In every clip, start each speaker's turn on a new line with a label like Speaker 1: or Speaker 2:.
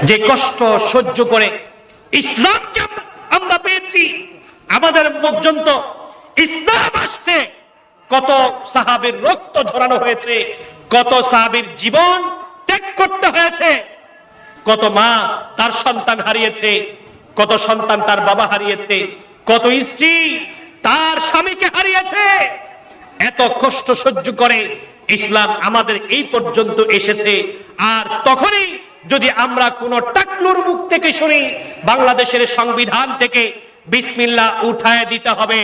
Speaker 1: যে কষ্ট সহ্য করে ইসলামকে আমরা পেয়েছি, আমাদের পর্যন্ত ইসলাম আসতে কত সাহাবীর রক্ত ঝরানো হয়েছে, কত সাহাবীর জীবন ত্যাগ করতে হয়েছে, কত মা তার সন্তান হারিয়েছে, কত সন্তান তার বাবা হারিয়েছে, কত স্ত্রী তার স্বামীকে হারিয়েছে। এত কষ্ট সহ্য করে ইসলাম আমাদের এই পর্যন্ত এসেছে। আর তখনই যদি আমরা কোন টাকলুর মুখ থেকে শুনি বাংলাদেশের সংবিধান থেকে বিসমিল্লাহ উঠায় দিতে হবে,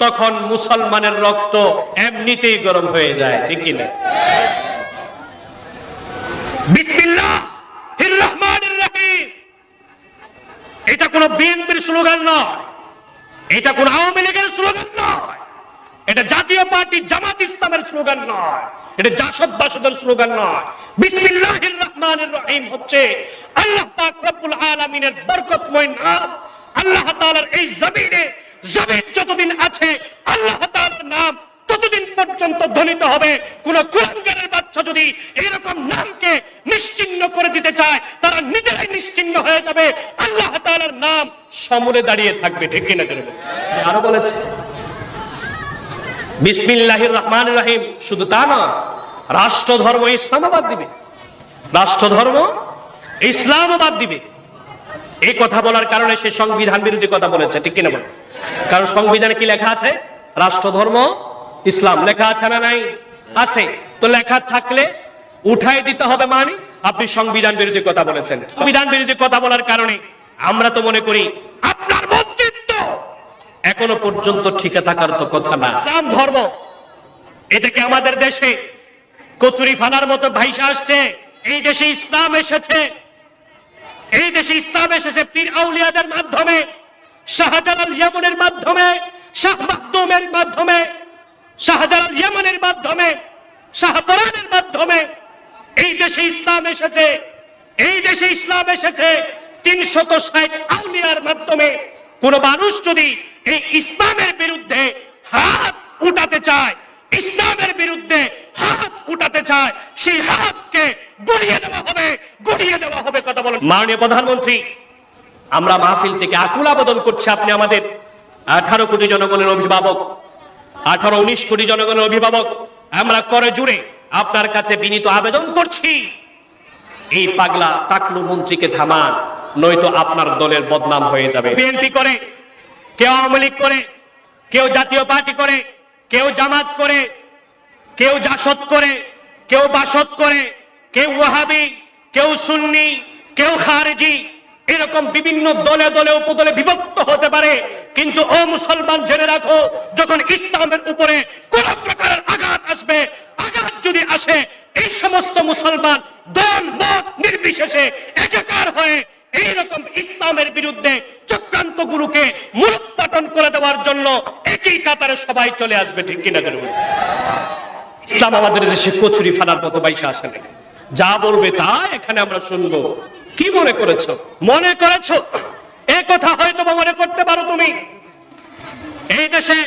Speaker 1: তখন মুসলমানের রক্ত এমনিতেই গরম হয়ে যায়, ঠিক কি না? বিসমিল্লাহির রহমানির রহিম, এটা কোন বিএনপির স্লোগান নয়, এটা কোন আওয়ামী লীগের স্লোগান নয়, এটা জাতীয় পার্টি জামাত ইসলামের স্লোগান নয়, এটা জাসদ বাসদের স্লোগান নয়। বিসমিল্লাহির রহমানির রহিম হচ্ছে আল্লাহ পাক রব্বুল আলামিনের বরকতময় নাম। আল্লাহ তাআলার এই জমিনে জমিন যতদিন আছে আল্লাহ তাআলার নাম ততদিন পর্যন্ত ধ্বনিত হবে। কোন কুলাঙ্গারের বাচ্চা যদি এরকম নামকে নিশ্চিহ্ন করে দিতে চায়, তারা নিজেরাই নিশ্চিহ্ন হয়ে যাবে, আল্লাহ তাআলার নাম সমূলে দাঁড়িয়ে থাকবে, ঠিক কিনা? আরো বলেছে বিসমিল্লাহির রহমানির রহিম, শুধু তা নয়, রাষ্ট্র ধর্ম ইসলামাবাদ দিবে, রাষ্ট্র ধর্ম ইসলামাবাদ দিবে। এই কথা বলার কারণে সে সংবিধান বিরোধী কথা বলেছে, ঠিক কিনা বল? কারণ সংবিধানে কি লেখা আছে? রাষ্ট্র ধর্ম ইসলাম লেখা আছে না নাই? আছে। তো লেখা থাকলে উঠাই দিতে হবে, মানে আপনি সংবিধান বিরোধী কথা বলেছেন। সংবিধান বিরোধী কথা বলার কারণে আমরা তো মনে করি আপনার মন্ত্রিত্ব এখনো পর্যন্ত ঠিক থাকার তো কথা না। ইসলাম ধর্ম এটাকে আমাদের দেশে কচুরি ফানার মতো ভাইসা আসছে। এই দেশে ইসলাম এসেছে, এই দেশে ইসলাম এসেছে পীর আউলিয়াদের মাধ্যমে, শাহজালাল ইয়ামানের মাধ্যমে, শাহ মাখদুমের মাধ্যমে, শাহজালাল ইয়ামানের মাধ্যমে, শাহপরানের মাধ্যমে এই দেশে ইসলাম এসেছে। এই দেশে ইসলাম এসেছে ৩৬০ আউলিয়ার মাধ্যমে। কোন মানুষ যদি এই ইসলামের বিরুদ্ধে হাত উঠাতে চায়, ইসলামের বিরুদ্ধে হাত উঠাতে চায়, সেই হাতকে গড়িয়ে দেওয়া হবে, গড়িয়ে দেওয়া হবে। কথা বলেন মাননীয় প্রধানমন্ত্রী, আমরা মাহফিল থেকে আকুল আবেদন করছি, আপনি আমাদের 18 কোটি জনগণের অভিভাবক, 18-19 কোটি জনগণের অভিভাবক, আমরা করে জুড়ে আপনার কাছে বিনীত আবেদন করছি, এই পাগলা টাকলু মন্ত্রীকে থামান, নয়তো আপনার দলের বদনাম হয়ে যাবে। বিএনপি করে, কেউ আওয়ামী লীগ করে, কেউ জাতীয় পার্টি করে, কেউ জামাত করে, কেউ জাসদ করে, কেউ বাসদ করে, কেউ ওয়াহাবি, কেউ সুন্নি, কেউ খারেজি, এরকম বিভিন্ন দলে দলে উপদলে বিভক্ত হতে পারে। কিন্তু ও মুসলমান, জেনে রাখো, যখন ইসলামের উপরে কোন প্রকারের আঘাত আসবে, আঘাত যদি আসে, এই সমস্ত মুসলমান দল মত নির্বিশেষে একাকার হয়ে এইরকম ইসলামের বিরুদ্ধে চক্রান্ত গুরুকে মূলোৎপাটন করে দেওয়ার জন্য একই কাতারে সবাই চলে আসবে, ঠিক কিনা? ইসলাম আমাদের দেশে কচুরি ফানার মতো বাইসা আসে না, যা বলবে তা এখানে আমরা শুনবো। কি মনে করেছো? মনে করেছো এই কথা হয়তো মনে করতে পারো তুমি, এই দেশে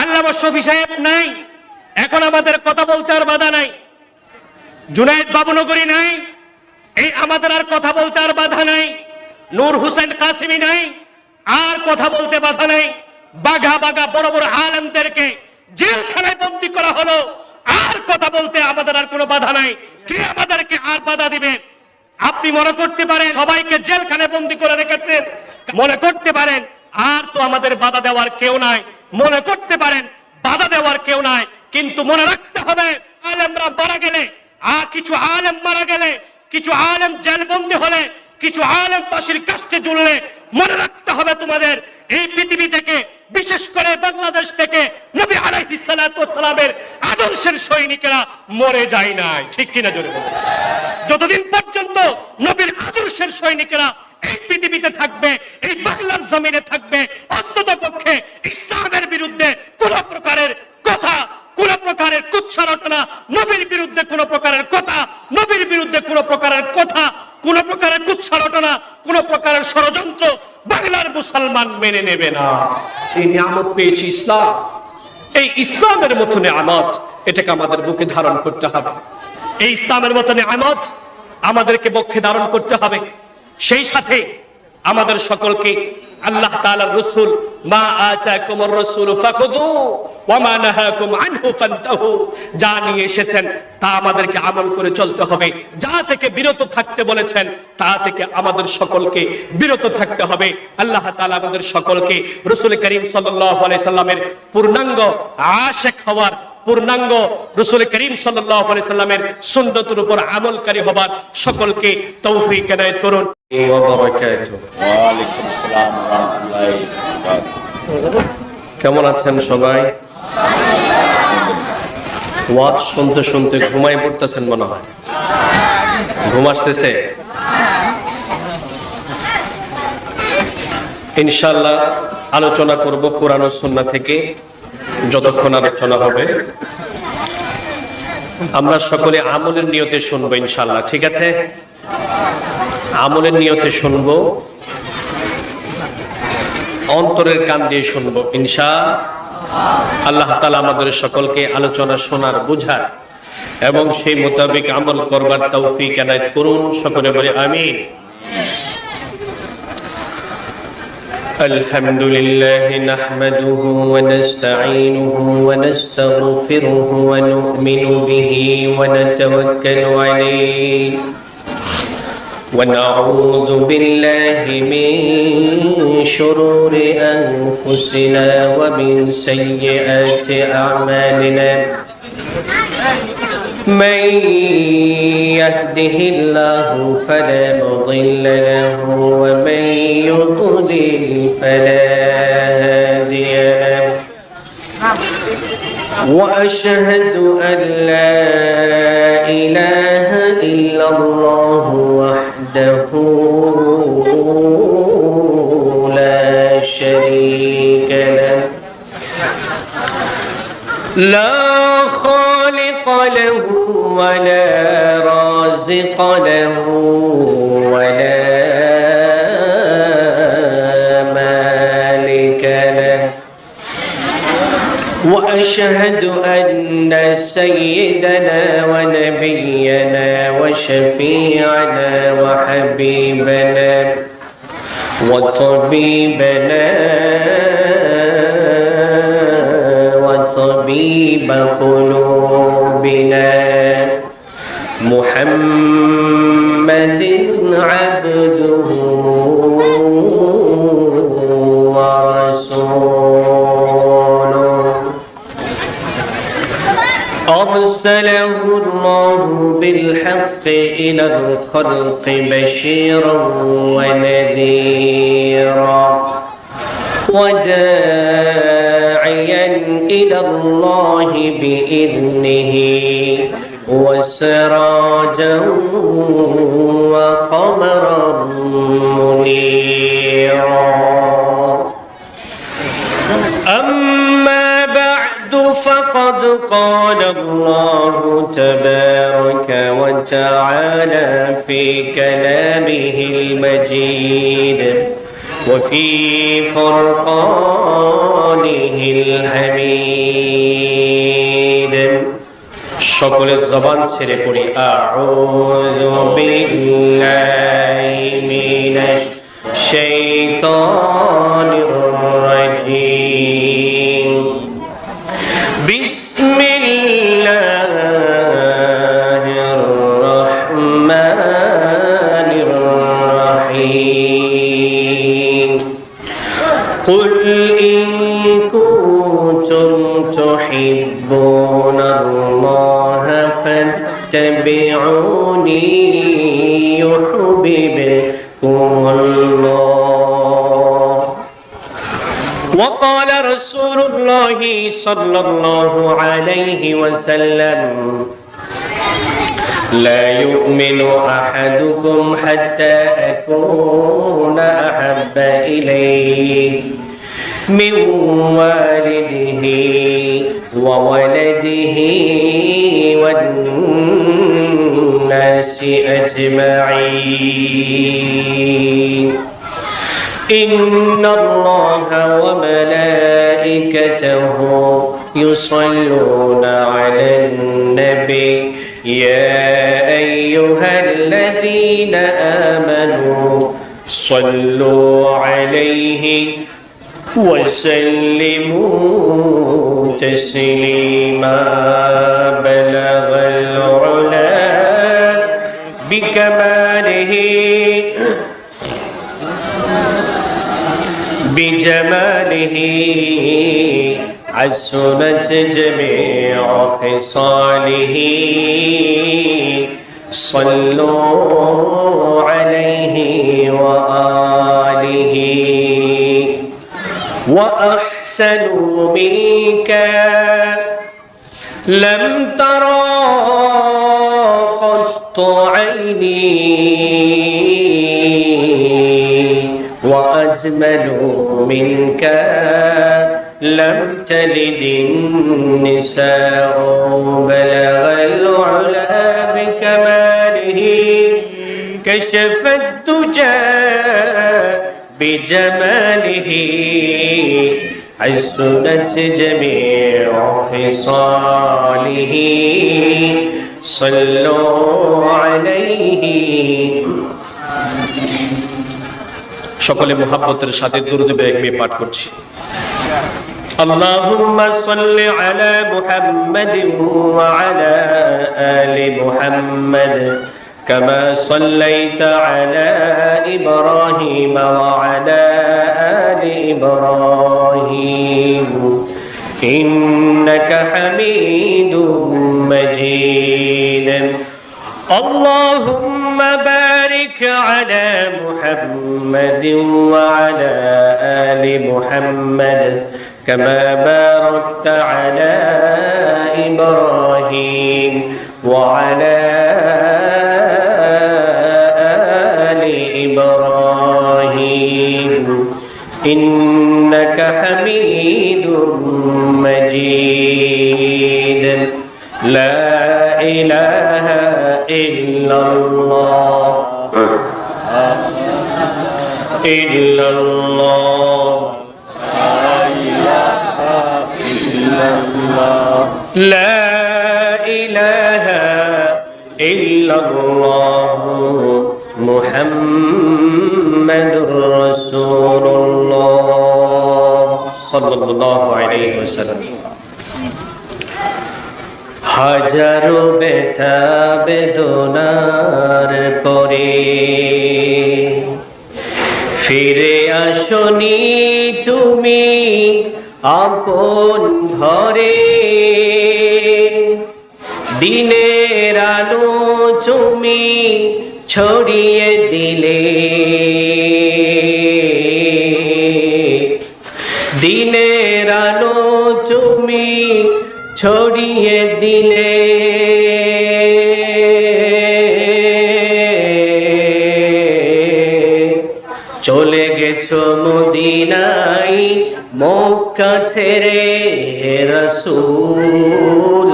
Speaker 1: আল্লামা শফি সাহেব নাই, এখন আমাদের কথা বলতে আর বাধা নাই। জুনায়েদ বাবুনগরী নাই, এই আমাদের আর কথা বলতে আর বাধা নাই। নূর হোসেন কাসেমি নাই, আর কথা বলতে বাধা নাই। বাঘা বাঘা বড় বড় আলেমদেরকে জেলখানায় বন্দী করা হলো, আর কথা বলতে আমাদের আর কোনো বাধা নাই। কে আমাদেরকে আর বাধা দিবে? আপনি মনে করতে পারেন সবাইকে জেলখানায় বন্দী করে রেখেছেন, মনে করতে পারেন আর তো আমাদের বাধা দেওয়ার কেউ নাই, মনে করতে পারেন বাধা দেওয়ার কেউ নাই। কিন্তু মনে রাখতে হবে, আলেমরা মারা গেলে, কিছু আলেম মারা গেলে, কিছু আলেম জেলবন্দী হলে, কিছু আলেম ফাঁসির কাস্টে ঝুললে, মনে রাখতে হবে তোমাদের এই পৃথিবী থেকে, বিশেষ করে বাংলাদেশ থেকে নবী আলাইহিস সালাতু ওয়াস সালামের আদর্শের সৈনিকেরা মরে যায় নাই, ঠিক কিনা? জোরে বলুন। যতদিন পর্যন্ত নবীর আদর্শের সৈনিকেরা এই পৃথিবীতে থাকবে, এই বাংলার জমিনে থাকবে, অন্তত পক্ষে ইসলামের বিরুদ্ধে কোন প্রকারের কথা, কোন প্রকারের কুৎসা রটনা, নবীর বিরুদ্ধে কোন প্রকারের কথা, নবীর বিরুদ্ধে কোন প্রকারের কথা, কোন প্রকারের কুৎসা রটনা, কোন প্রকারের ষড়যন্ত্র বাংলার মুসলমান মেনে নেবে না। এই নিয়ামত পেয়েছি ইসলাম, এই ইসলামের মতো নিয়ামত, এটাকে আমাদের বুকে ধারণ করতে হবে। এই ইসলামের মতো নিয়ামত আমাদেরকে বক্ষে ধারণ করতে হবে। সেই সাথে আমাদের সকলকে আল্লাহ তাআলার রাসূল মা আতাকুমুর রাসূল ফাখুযু ওয়া মা নাহাকুম আনহু ফান্তাহু, যা নিয়ে এসেছেন তা আমাদেরকে আমল করে চলতে হবে, যা থেকে বিরত থাকতে বলেছেন তা থেকে আমাদের সকলকে বিরত থাকতে হবে। আল্লাহ তাআলা আমাদের সকলকে রাসূল করিম সাল্লাল্লাহু আলাইহি সাল্লামের পূর্ণাঙ্গ আশিক হওয়ার, পূর্ণাঙ্গ রাসূল করিম সাল্লাল্লাহু আলাইহি সাল্লামের সুন্নতের উপর আমলকারী হবার সকলকে তৌফিক এনায়েত করুন। ওয়া বারাকাতুহু।
Speaker 2: ওয়া আলাইকুম আসসালাম ওয়া রাহমাতুল্লাহি ওয়া বারাকাতুহু।
Speaker 1: কেমন আছেন সবাই? ওয়াজ শুনতে শুনতে ঘুমাই পড়তেছেন মনে হয়, ঘুম আসতেছে? ইনশাআল্লাহ আলোচনা করব কোরআন ও সুন্নাহ থেকে, যতক্ষণ আলোচনা হবে আমরা সকলে আমলের নিয়তে শুনবো ইনশাআল্লাহ, ঠিক আছে? আমলের নিয়তে শুনবো, অন্তরের কান দিয়ে শুনবো ইনশাআল্লাহ। আল্লাহ তাআলা আমাদের সকলকে আলোচনা শোনার, বুঝার এবং সেই মোতাবেক আমল করবার তৌফিক এনায়েত করুন। সকলে বলে আমিন। الحمد لله نحمده ونستعينه ونستغفره ونؤمن به ونتوكل عليه ونعوذ بالله من شرور أنفسنا ومن سيئات أعمالنا من يهده الله فلا مضل له ومن يضلل فلا هادي له وأشهد أن لا إله إلا الله وحده لا شريك له لا خالق له ولا رازق له ولا مالك له وأشهد أن سيدنا ونبينا وشفيعنا وحبيبنا وطبيبنا وطبيب قلوبنا محمد عبده ورسوله أرسله الله بالحق إلى الخلق بشيرا ونذيرا وداعيا إلى الله بإذنه وسراجا وقمرا منيرا. أما بعد فقد قال الله تبارك وتعالى في كلامه المجيد وفي فرقانه الحميد. সকল জবান ছেড়ে পড়ি আউযু বিল্লাহি মিনাশ শাইতানির রাজীম বিসমিল্লাহির রাহমানির রাহিম قل إن كنتم تحبون الله فاتبعوني يحببكم الله وقال رسول الله صلى الله عليه وسلم لا يؤمن أحدكم حتى أكون أحب إليه من والده وولده والناس أجمعين. إن الله وملائكته يصلون على النبي يا أيها الذين آمنوا صلوا عليه وسلموا تسليما بلغ العلا بجماله حسنت جميع خصاله صلوا عليه وآله وأحسنوا منك لم ترى قط عيني وأجملوا منك لم تلد النساء بلغ العلا بكماله كشف الدجى بجماله حسنت جميع خصاله صلوا عليه সকলে মুহাব্বতের সাথে দুরূদ বেগমে পাঠ করছি اللهم صل على محمد وعلى آل محمد كما صليت على إبراهيم وعلى آل إبراهيم إنك حميد مجيد اللهم بارك على محمد وعلى آل محمد كما باركت على إبراهيم وعلى آل إبراهيم إنك حميد مجيد لا إله إلا الله إلا الله لا إله إلا الله محمد رسول الله صلى الله عليه وسلم হাজারো ব্যথা বেদনার পরে ফিরে আসনি তুমি আপন ঘরে দিনের আলো তুমি ছড়িয়ে দিলে দিনের আলো তুমি ছড়িয়ে দিলে চলে গেছো মদিনায় মক্কা ছেড়ে রাসূল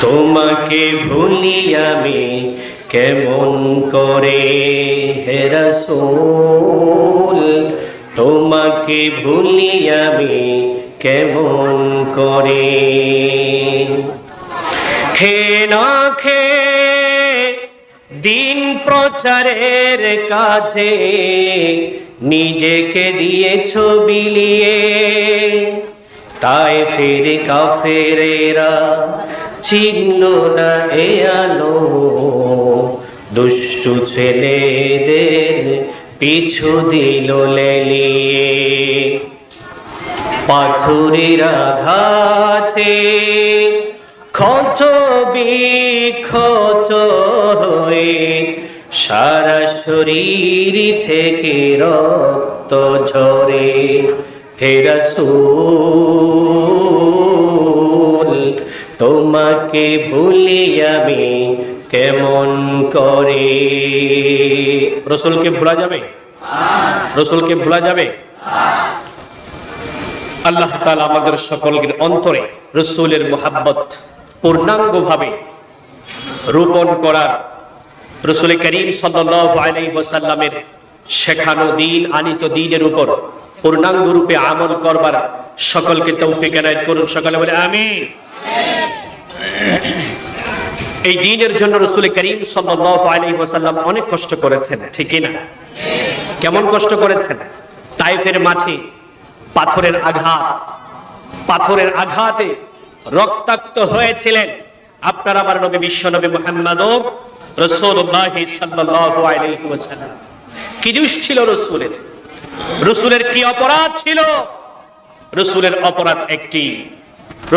Speaker 1: তোমাকে ভুলি আমি কেমন করে হে রাসূল তোমাকে ভুলি আমি কেমন করে খেয়ে না খেয়ে দিন প্রচারের কাছে নিজেকে দিয়েছো বিলিয়ে তাই ফির কাফেরেরা চিনল না এ আলো দুষ্টু ছেলেদের পিছু দিল লেলিয়ে পাথরের আঘাতে ক্ষত বিক্ষত হয়ে সারা শরীর থেকে রক্ত ঝরে হে রাসূল তোমাকে ভুলি আমি কেমন করে রাসূলকে ভোলা যাবে রাসূলকে ভোলা যাবে আল্লাহ তাআলা আমাদের সকলের অন্তরে রাসূলের মুহাব্বত পূর্ণাঙ্গভাবে রোপণ করার রাসূল করিম সাল্লাল্লাহু আলাইহি ওয়াসাল্লামের শেখানো দ্বীন আনিত দ্বীনের উপর পূর্ণাঙ্গ রূপে আমল করবার সকলকে তৌফিক এনায়েত করুন সকলে বলে আমিন এই দ্বীনের জন্য রাসূল করিম সাল্লাল্লাহু আলাইহি ওয়াসাল্লাম অনেক কষ্ট করেছেন, ঠিক কি না? কেমন কষ্ট করেছেন? তায়েফের মাঠে পাথরের আঘাতে রক্তাক্ত হয়েছিলেন আপনার আমার নবী বিশ্ব নবী মুহাম্মদ রাসূলুল্লাহ সাল্লাল্লাহু আলাইহি ওয়াসাল্লাম। কি দোষ ছিল রাসূলের কি অপরাধ ছিল? রাসূলের অপরাধ একটি,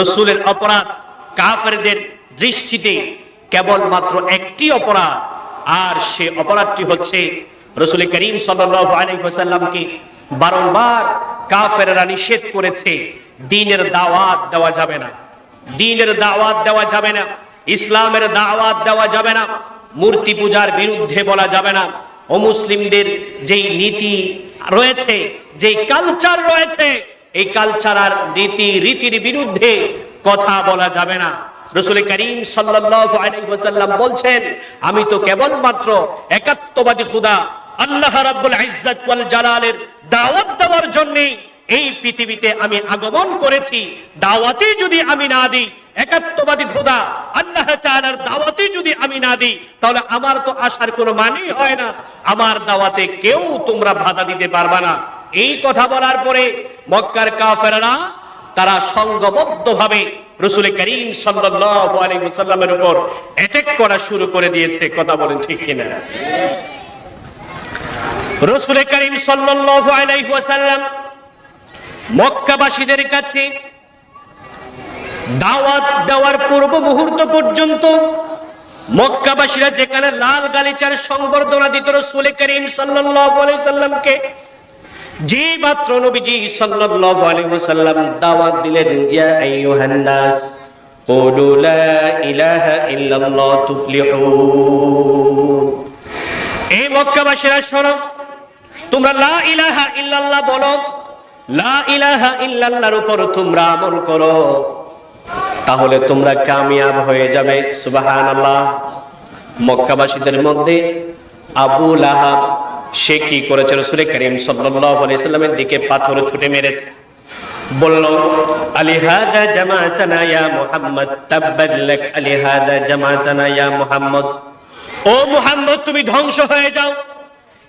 Speaker 1: রাসূলের অপরাধ কাফেরদের দৃষ্টিতে কেবলমাত্র একটি অপরাধ, আর সে অপরাধটি হচ্ছে রাসূল করিম সাল্লাল্লাহু আলাইহি ওয়াসাল্লামকে বারংবার কাফেররা নিষেধ করেছে দ্বীনের দাওয়াত দেওয়া যাবে না, দ্বীনের দাওয়াত দেওয়া যাবে না, ইসলামের দাওয়াত দেওয়া যাবে না, মূর্তি পূজার বিরুদ্ধে বলা যাবে না, অমুসলিমদের যেই নীতি রয়েছে, যেই কালচার রয়েছে, এই কালচার আর রীতির বিরুদ্ধে কথা বলা যাবে না। রাসূল করিম সাল্লাল্লাহু আলাইহি ওয়াসাল্লাম বলছেন, আমি তো কেবলমাত্র একাত্মবাদী খোদা আল্লাহ রাব্বুল ইজ্জত ওয়াল জালালের দাওয়াত দেওয়ার জন্য এই পৃথিবীতে আমি আগমন করেছি। দাওয়াতে যদি আমি না দিই, একাত্মবাদী খোদা আল্লাহ তাআলার দাওয়াতে যদি আমি না দিই, তাহলে আমার তো আসার কোনো মানেই হয় না, আমার দাওয়াতে কেউ তোমরা বাধা দিতে পারবে না। এই কথা বলার পরে মক্কার কাফেররা তারা সংঘবদ্ধভাবে রাসূল করিম সাল্লাল্লাহু আলাইহি ওয়াসাল্লামের উপর অ্যাটাক করা শুরু করে দিয়েছে। কথা বলেন ঠিক কিনা? রাসূল করিম সাল্লাল্লাহু আলাইহি ওয়াসাল্লাম মক্কাবাসীদের কাছে দাওয়াত দেওয়ার পূর্ব মুহূর্ত পর্যন্ত মক্কাবাসীরা যেখানে লাল গালিচার সংবর্ধনা দিত রাসূল করিম সাল্লাল্লাহু আলাইহি ওয়াসাল্লামকে, যে মাত্র নবীজি সাল্লাল্লাহু আলাইহি ওয়াসাল্লাম দাওয়াত দিলেন, ইয়া আইয়ুহান নাস কুলু লা ইলাহা ইল্লাল্লাহ তুফলিহুন, এই মক্কাবাসীরা শোনো, তোমরা লা ইলাহা ইল্লাল্লাহ বলো, লা ইলাহা ইল্লাল্লাহর উপর তোমরা আমল করো, তাহলে তোমরা কামিয়াব হয়ে যাবে। সুবহানাল্লাহ। মক্কাবাসীদের মধ্যে আবু লাহাব সে কি করেছে? রাসূল করিম সাল্লাল্লাহু আলাইহি সাল্লামের দিকে পাথর ছুঁড়ে মেরেছে, বলল, আলিহাদা জামাতানা ইয়া মুহাম্মদ তাব্বাত লাক, আলিহাদা জামাতানা ইয়া মুহাম্মদ, ও মুহাম্মদ তুমি ধ্বংস হয়ে যাও,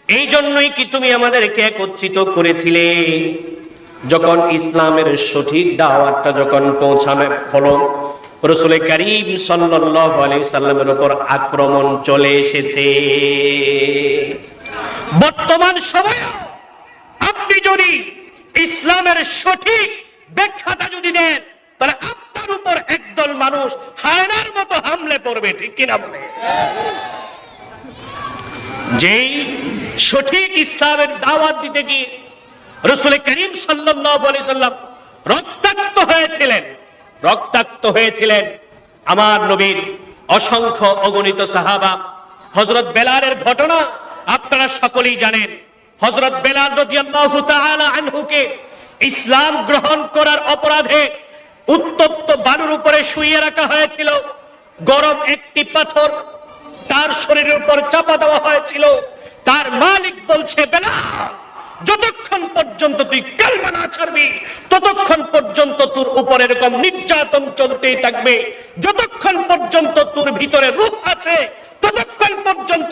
Speaker 1: এই জন্যই কি তুমি আমাদেরকে একত্রিত করেছিলে? যখন ইসলামের সঠিক দাওয়াতটা যখন পৌঁছানো হলো, রাসূল করিম সাল্লাল্লাহু আলাইহি সাল্লামের উপর আক্রমণ চলে এসেছে। বর্তমান সময়ে আপনি যদি ইসলামের সঠিক ব্যাখ্যাটা যদি দেন, তাহলে আপনার উপর একদল মানুষ হায়নার মতো হামলে পড়বে, ঠিক কিনা বলে? যেই সঠিক ইসলামের দাওয়াত দিতে গিয়ে রাসূল করিম সাল্লাল্লাহু আলাইহি সাল্লাম রক্তাক্ত হয়েছিলেন আমার নবীর অসংখ্য অগণিত সাহাবা। হযরত বেলালের ঘটনা আপনারা সকলেই জানেন। হযরত বেলাল রাদিয়াল্লাহু তাআলা আনহুকে ইসলাম গ্রহণ করার অপরাধে উত্তপ্ত বালুর উপরে শুইয়ে রাখা হয়েছিল। গরম একটি পাথর তার শরীরের উপর চাপা দেওয়া হয়েছিল। তার মালিক বলছে, বেলাল, যতক্ষণ পর্যন্ত তুই কালেমা না ছাড়বি, ততক্ষণ পর্যন্ত তোর উপর এরকম নির্যাতন চলতেই থাকবে। যতক্ষণ পর্যন্ত তোর ভিতরে রূহ আছে, ততক্ষণ পর্যন্ত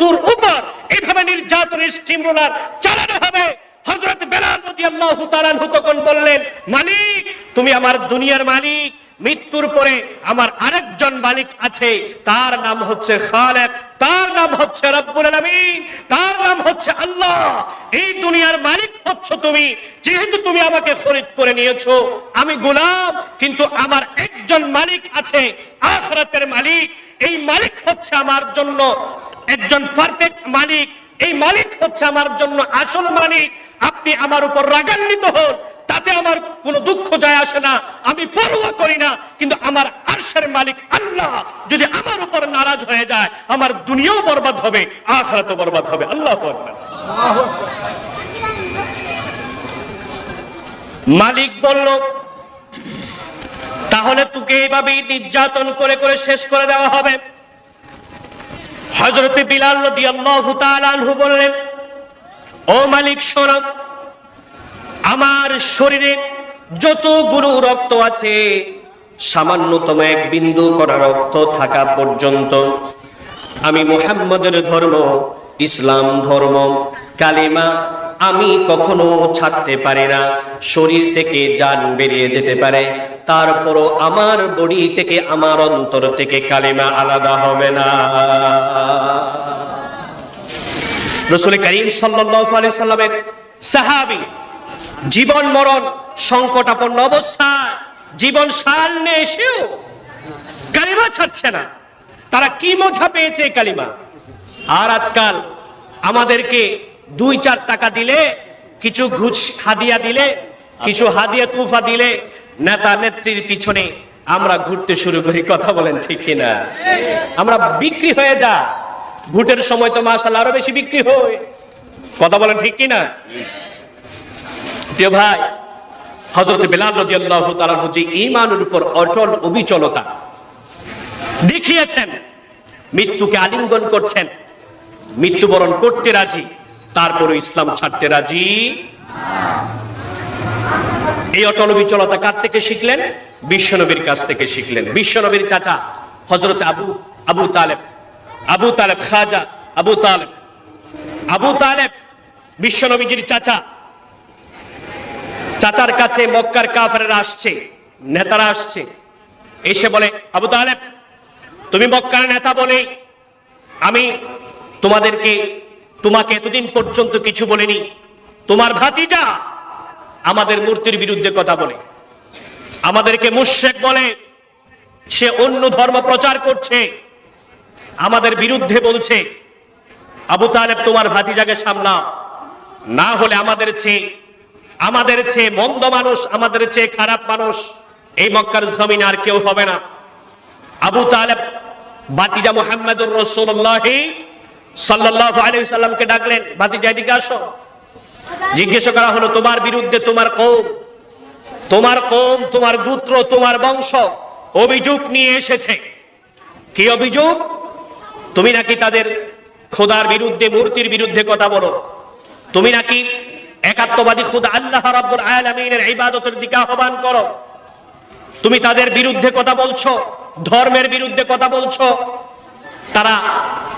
Speaker 1: তোর উপর এইভাবে নির্যাতনের স্টিমরোলার চালানো হবে। হযরত বেলাল রাদিয়াল্লাহু তাআলা আনহু তখন বললেন, মালিক, তুমি আমার দুনিয়ার মালিক, মৃত্যুর পরে আমার আরেকজন মালিক আছে, তার নাম হচ্ছে খালেক, তার নাম হচ্ছে রব্বুল আলামিন, তার নাম হচ্ছে আল্লাহ। এই দুনিয়ার মালিক হচ্ছে তুমি। যেহেতু তুমি আমাকে খরিদ করে নিয়েছো, আমি গোলাম, কিন্তু আমার একজন মালিক আছে, আখিরাতের মালিক। এই মালিক হচ্ছে আমার জন্য একজন পারফেক্ট মালিক। এই মালিক হচ্ছে আমার জন্য আসল মালিক। আপনি আমার উপর রাগান্বিত হন, তাতে আমার কোনো দুঃখ যায় আসে না, আমি পরোয়া করি না। কিন্তু আমার আরশের মালিক আল্লাহ যদি আমার উপর নারাজ হয়ে যায়, আমার দুনিয়াও বরবাদ হবে, আখিরাতও বরবাদ হবে। আল্লাহু আকবার। মালিক বলল, তাহলে তোকে এইভাবে নির্যাতন করে করে শেষ করে দেওয়া হবে। হযরত বিলাল রাদিয়াল্লাহু তাআলা আনহু বললেন, ও মালিক শোনো, আমার শরীরে যতগুলো রক্ত আছে সামান্যতম এক বিন্দু কণা রক্ত থাকা পর্যন্ত আমি মুহাম্মদের ধর্ম, ইসলাম ধর্ম, কালিমা আমি কখনো ছাড়তে পারি না। শরীর থেকে জান বেরিয়ে যেতে পারে, তারপরও আমার বডি থেকে, আমার অন্তর থেকে কালিমা আলাদা হবে না। রাসূল করিম সাল্লাল্লাহু আলাইহি সাল্লামের সাহাবী জীবন মরণ সংকটাপন্ন অবস্থায়, জীবন সামনে এসেও কালিমা ছাড়ছে না। তারা কি মজা পেয়েছে এই কালিমা। আর আজকাল আমাদেরকে 2-4 টাকা দিলে, কিছু ঘুষ হাদিয়া দিলে, কিছু হাদিয়া তুফা দিলে নেতা নেত্রীর পিছনে আমরা ঘুরতে শুরু করি। কথা বলেন ঠিক কিনা? আমরা বিক্রি হয়ে যা। ভোটের সময় তো মাশাআল্লাহ আরো বেশি বিক্রি হয়। কথা বলেন ঠিক কিনা? প্রিয় ভাই, হযরত বিলাল রাদিয়াল্লাহু তাআলা যে ঈমানের উপর অটল অবিচলতা দেখিয়েছেন, মৃত্যুকে আলিঙ্গন করছেন, মৃত্যুবরণ করতে রাজি, তারপরে ইসলাম ছাড়তে রাজি। এই অটল অবিচলতা কার থেকে শিখলেন? বিশ্বনবীর কাছ থেকে শিখলেন। বিশ্বনবীর চাচা হযরত আবু তালেব খাজা আবু তালেব বিশ্বনবীজির চাচা। চাচার কাছে মক্কার কাফেররা আসছে, নেতারা আসছে, এসে বলে, আবু তালেব তুমি মক্কার নেতা বলে আমি তোমাকে এতদিন পর্যন্ত কিছু বলিনি। তোমার ভাতিজা আমাদের মূর্তির বিরুদ্ধে কথা বলে, আমাদেরকে মুশরিক বলে, সে অন্য ধর্ম প্রচার করছে, আমাদের বিরুদ্ধে বলছে। আবু তালেব তোমার ভাতিজাকে সামলাও, না হলে আমাদের চেয়ে মন্দ মানুষ, আমাদের চেয়ে খারাপ মানুষ এই মক্কার জমিনে আর কেউ হবে না। আবু তালেব ভাতিজা মুহাম্মদুর রাসূলুল্লাহ সাল্লাল্লাহু আলাইহি ওয়াসাল্লামকে ডাকলেন, ভাতিজা এদিকে আসো। জিজ্ঞেস করা হলো, তোমার বিরুদ্ধে তোমার কওম, তোমার গোত্র, তোমার বংশ অভিযোগ নিয়ে এসেছে। কি অভিযোগ? তুমি নাকি তাদের খোদার বিরুদ্ধে, মূর্তির বিরুদ্ধে কথা বলো, তুমি নাকি একাত্মবাদী খোদা আল্লাহ রাব্বুল আলামিনের ইবাদতের দিকে আহ্বান করো, তুমি তাদের বিরুদ্ধে কথা বলছো, ধর্মের বিরুদ্ধে কথা বলছো। তারা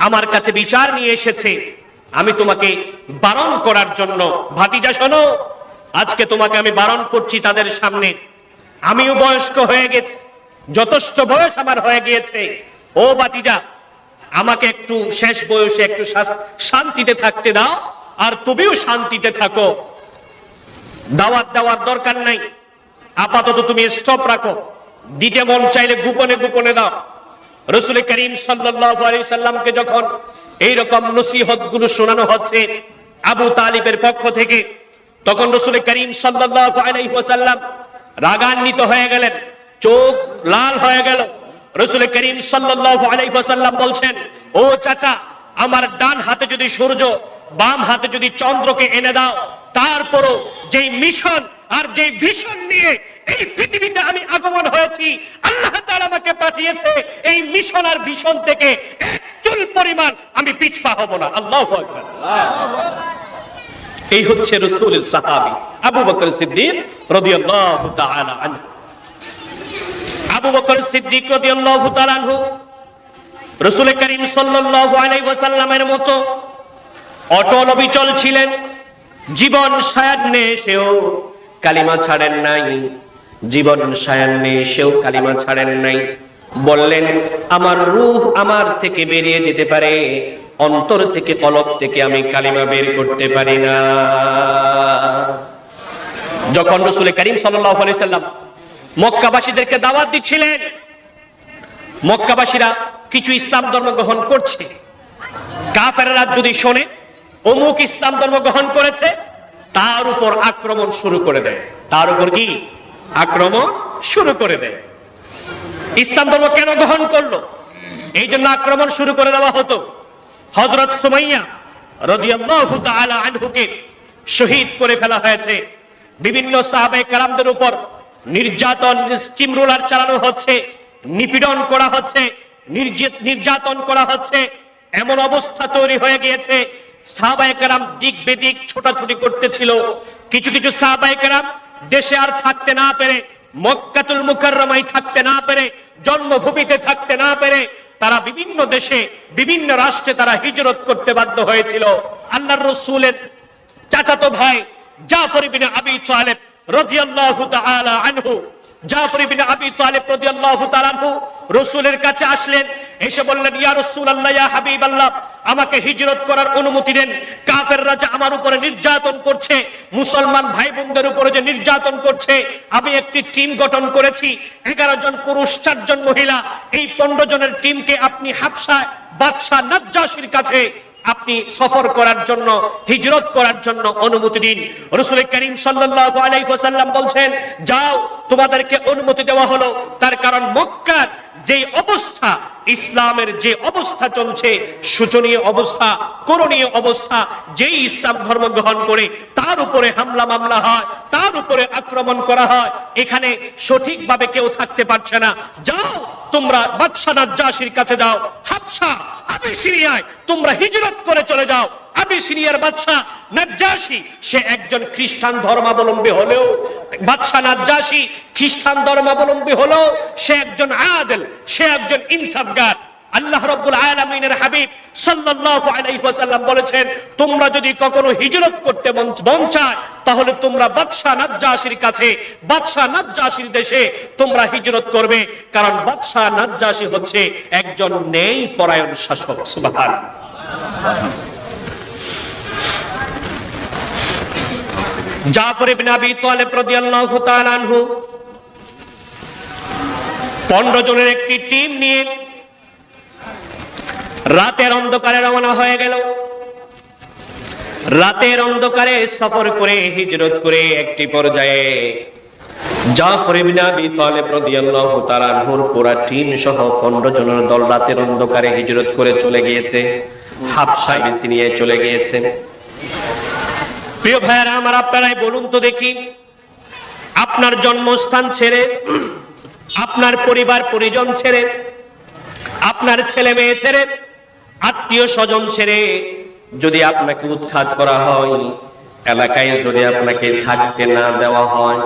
Speaker 1: আমার কাছে বিচার নিয়ে এসেছে, আমি তোমাকে বারণ করার জন্য। ভাতিজা শোনো, আজকে তোমাকে আমি বারণ করছি তাদের সামনে। আমিও বয়স্ক হয়ে গেছি, যথেষ্ট বয়স আমার হয়ে গিয়েছে। ও ভাতিজা, আমাকে একটু শেষ বয়সে একটু শান্তিতে থাকতে দাও, আর তুমিও শান্তিতে থাকো। দাওয়াত দেওয়ার দরকার নাই, আপাতত তুমি স্টপ রাখো, দিতে মন চাইলে গোপনে গোপনে দাও। রাসূল করিম সাল্লাল্লাহু আলাইহি সাল্লামকে যখন এইরকম নসিহত গুলো শোনানো হচ্ছে আবু তালিবের পক্ষ থেকে, তখন রাসূল করিম সাল্লাল্লাহু আলাইহি ওয়াসাল্লাম রাগান্বিত হয়ে গেলেন, চোখ লাল হয়ে গেল। রাসূল করিম সাল্লাল্লাহু আলাইহি ওয়াসাল্লাম বলছেন, ও চাচা, আমার ডান হাতে যদি সূর্য, বাম হাতে যদি চন্দ্রকে এনে দাও, তারপরও যেই মিশন আর যেই ভিশন নিয়ে এই পৃথিবীতে আমি আগমন হয়েছি, আল্লাহ তাআলা আমাকে পাঠিয়েছে, এই মিশন আর ভিশন থেকে এক চুল পরিমাণ আমি পিছপা হব না। আল্লাহু আকবার। এই হচ্ছে রাসূলের সাহাবী আবু বকর সিদ্দিক রাদিয়াল্লাহু তাআলা আনহু। আবু বকর সিদ্দিক রাদিয়াল্লাহু তাআলা আনহু রাসূল করিম সাল্লাল্লাহু আলাইহি ওয়াসাল্লামের মতো অটল অবিচল ছিলেন। জীবন সায়ান্নে এসেও কালিমা ছাড়েন নাই, জীবন সায়ান্নে এসেও কালিমা ছাড়েন নাই। বললেন, আমার রূহ আমার থেকে বেরিয়ে যেতে পারে, অন্তর থেকে, কলব থেকে আমি কালিমা বের করতে পারি না। যখন রাসূল করিম সাল্লাল্লাহু আলাইহি ওয়াসাল্লাম মক্কাবাসীদেরকে দাওয়াত দিচ্ছিলেন, মক্কাবাসীরা কিছু ইসলাম ধর্ম গ্রহণ করছে, কাফেররা যদি শোনে অমুক ইসলাম ধর্ম গ্রহণ করেছে, তার উপর আক্রমণ শুরু করে দেয়। তার উপর কি আক্রমণ শুরু করে দেয়? ইসলাম ধর্ম কেন গ্রহণ করলো, এই জন্য আক্রমণ শুরু করে দেওয়া হতো। হযরত সুমাইয়া রাদিয়াল্লাহু তাআলা আনহুকে শহীদ করে ফেলা হয়েছে। বিভিন্ন সাহাবায়ে কেরামদের উপর নির্যাতন, স্টিমরোলার চালানো হচ্ছে, নিপীড়ন করা হচ্ছে, নির্যাতন করা হচ্ছে। এমন অবস্থা তৈরি হয়ে গিয়েছে, সাহাবায়ে কেরাম দিক বেদিক ছোটাছুটি করতেছিল। কিছু কিছু সাহাবায়ে কেরাম দেশে আর থাকতে না পেরে মক্কাতুল মুকাররমায় থাকতে না পেরে, জন্মভূমিতে থাকতে না পেরে তারা বিভিন্ন দেশে, বিভিন্ন রাষ্ট্রে তারা হিজরত করতে বাধ্য হয়েছিল। আল্লাহর রাসূলের চাচাতো ভাই জাফর ইবনে আবী তালেব রাদিয়াল্লাহু তাআলা আনহু, জাফর ইবনে আবী তালেব রাদিয়াল্লাহু তাআলা আনহু রাসূলের কাছে আসলেন, এসে বললেন, ইয়া রাসূলুল্লাহ, ইয়া হাবিবাল্লাহ, আমাকে হিজরত করার অনুমতি দেন। কাফেররা যে আমার উপরে নির্যাতন করছে, মুসলমান ভাই বোনদের উপরে যে নির্যাতন করছে, আমি একটি টিম গঠন করেছি, 11 জন পুরুষ 4 জন মহিলা। এই 15 জনের টিমকে আপনি হাবশা বাদশা নাজ্জাশীর কাছে আপনি সফর করার জন্য, হিজরত করার জন্য অনুমতি দিন। রাসূল করিম সাল্লাল্লাহু আলাইহি ওয়াসাল্লাম বলছেন, যাও, তোমাদেরকে অনুমতি দেওয়া হলো। তার কারণ মক্কার যে অবস্থা, ইসলামের যে অবস্থা চলছে, শোচনীয় অবস্থা, করুণীয় অবস্থা, যেই ইসলাম ধর্ম গ্রহণ করে তার উপরে হামলা মামলা হয়, তার উপরে আক্রমণ করা হয়, এখানে সঠিকভাবে কেউ থাকতে পারছে না। যাও, তোমরা বাদশা নাজ্জাশীর কাছে যাও, হাবশা আবিসিনিয়ায় তোমরা হিজরত করে চলে যাও। আবিসিনিয়ার বাদশা নাজ্জাশী সে একজন খ্রিস্টান ধর্মাবলম্বী হলেও, বাদশা নাজ্জাশী খ্রিস্টান ধর্মাবলম্বী হলেও সে একজন আদিল, সে একজন ইনসাফগার। আল্লাহ রাব্বুল আলামিনের হাবিব সাল্লাল্লাহু আলাইহি ওয়াসাল্লাম বলেছেন, তোমরা যদি কখনো হিজরত করতে মন চায়, তাহলে তোমরা বাদশা নাজ্জাশীর কাছে, বাদশা নাজ্জাশীর দেশে তোমরা হিজরত করবে, কারণ বাদশা নাজ্জাশী হচ্ছে একজন ন্যায়পরায়ণ শাসক। সুবহানাল্লাহ। জাফর ইবনে আবী তালেব রাদিয়াল্লাহু তাআলা আনহু 15 জনের একটি টিম নিয়ে রাতের অন্ধকারে রওনা হয়ে গেল। রাতের অন্ধকারে সফর করে, হিজরত করে একটি পর্যায়ে জাফর ইবনে আবী তালেব রাদিয়াল্লাহু তাআলা আনহুর পুরা টিম সহ 15 জনের দল রাতের অন্ধকারে হিজরত করে চলে গিয়েছে, হাবশা আবিসিনিয়ায় চলে গিয়েছে। প্রিয় ভাইরা আমার, আপনারাই বলুন তো দেখি, আপনার জন্মস্থান ছেড়ে, আপনার পরিবার পরিজন ছেড়ে, আপনার ছেলে মেয়ে ছেড়ে, আত্মীয় স্বজন ছেড়ে যদি আপনাকে উৎখাত করা হয়, এলাকায় যদি আপনাকে থাকতে না দেওয়া হয়,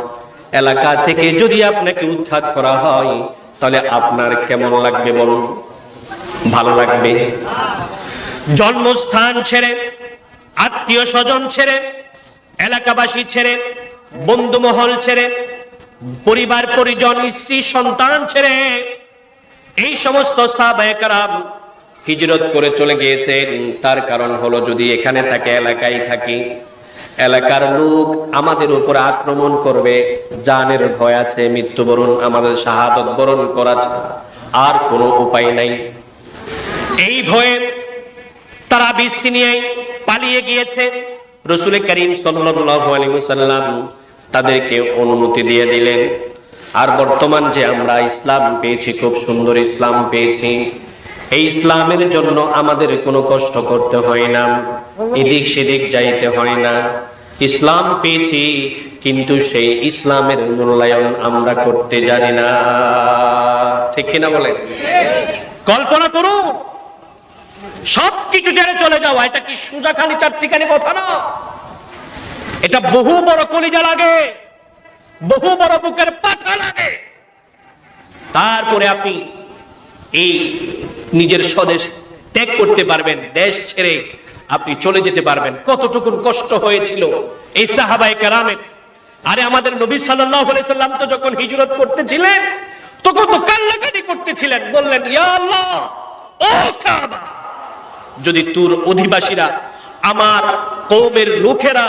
Speaker 1: এলাকা থেকে যদি আপনাকে উৎখাত করা হয়, তাহলে আপনার কেমন লাগবে বলুন? ভালো লাগবে? জন্মস্থান ছেড়ে, আত্মীয় স্বজন ছেড়ে, এলাকাবাসী ছেড়ে, বন্ধু মহল ছেড়ে, পরিবার পরিজন, স্ত্রী সন্তান ছেড়ে এই সমস্ত সাহাবায়ে কেরাম হিজরত করে চলে গিয়েছেন। তার কারণ হলো, যদি এখানে থাকে, এলাকায় থাকি, এলাকার লোক আমাদের উপর আক্রমণ করবে, জানের ভয় আছে, মৃত্যুবরণ, আমাদের শাহাদত বরণ করা আর কোনো উপায় নাই। এই ভয়ে তারা আবিসিনিয়ায় পালিয়ে গিয়েছে। রাসূল করিম সাল্লাল্লাহু আলাইহি ওয়াসাল্লাম তাদেরকে অনুমতি দিয়ে দিলেন। আর বর্তমান যে আমরা ইসলাম পেয়েছি, খুব সুন্দর ইসলাম পেয়েছি, এই ইসলামের জন্য আমাদের কোনো কষ্ট করতে হয় না, এদিক সেদিক যাইতে হয় না। ইসলাম পেয়েছি, কিন্তু সেই ইসলামের মূল্যায়ন আমরা করতে জানি না। ঠিক কিনা বলেন? কল্পনা করুন, সবকিছু জেনে চলে যাওয়া, এটা কি সোজাখানি চারটিখানি কথা না, এটা বহু বড় কলিজা লাগে, বহু বড় বুকের পাঠা লাগে। তারপরে আপনি এই নিজের স্বদেশ ত্যাগ করতে পারবেন, দেশ ছেড়ে আপনি চলে যেতে পারবেন। কতটুকু কষ্ট হয়েছিল এই সাহাবায়ে কেরামের। আরে আমাদের নবী সাল্লাল্লাহু আলাইহি সাল্লাম তো যখন হিজরত করতেছিলেন, তখন তো কান্নাকাটি করতেছিলেন, বললেন, ইয়া আল্লাহ, ও কাবা, যদি তোর অধিবাসীরা, আমার কওমের লোকেরা,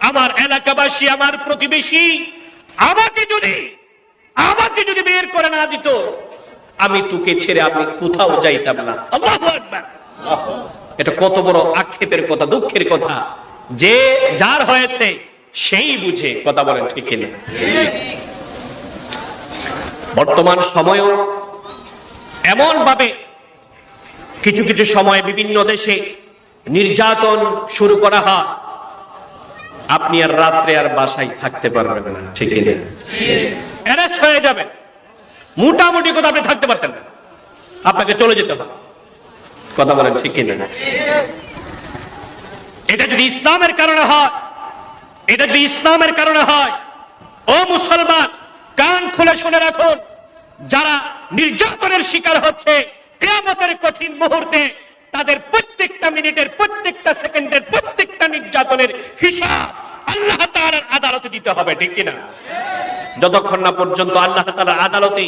Speaker 1: আমার এলাকাবাসী, আমার প্রতিবেশী আমাকে যদি বের করে না দিত, আমি তোকে ছেড়ে আমি কোথাও যাইতাম না। আল্লাহু আকবার। এটা কত বড় আক্ষেপের কথা, দুঃখের কথা, যে যার হয়েছে সেই বুঝে। কথা বলেন ঠিক কিনা? বর্তমান সময়ও এমন ভাবে কিছু কিছু সময় বিভিন্ন দেশে নির্যাতন শুরু করা হয়, আপনি আর রাত্রে আর বাসায় থাকতে পারবেন না। ঠিক কিনা? অ্যারেস্ট হয়ে যাবেন, মোটামুটি কথা আপনি থাকতে পারতেন না, আপনাকে চলে যেতে হবে। কথা বলেন ঠিক কিনা? এটা যদি ইসলামের কারণে হয়, এটা যদি ইসলামের কারণে হয়, ও মুসলমান, কান খুলে শুনে রাখুন, যারা নির্যাতনের শিকার হচ্ছে কিয়ামতের কঠিন মুহূর্তে, তাদের প্রত্যেকটা মিনিটের, প্রত্যেকটা সেকেন্ডের, প্রত্যেকটা নির্যাতনের হিসাব আল্লাহ তাআলার আদালতে দিতে হবে, ঠিক কিনা? যতক্ষণ না পর্যন্ত আল্লাহ তাআলার আদালতে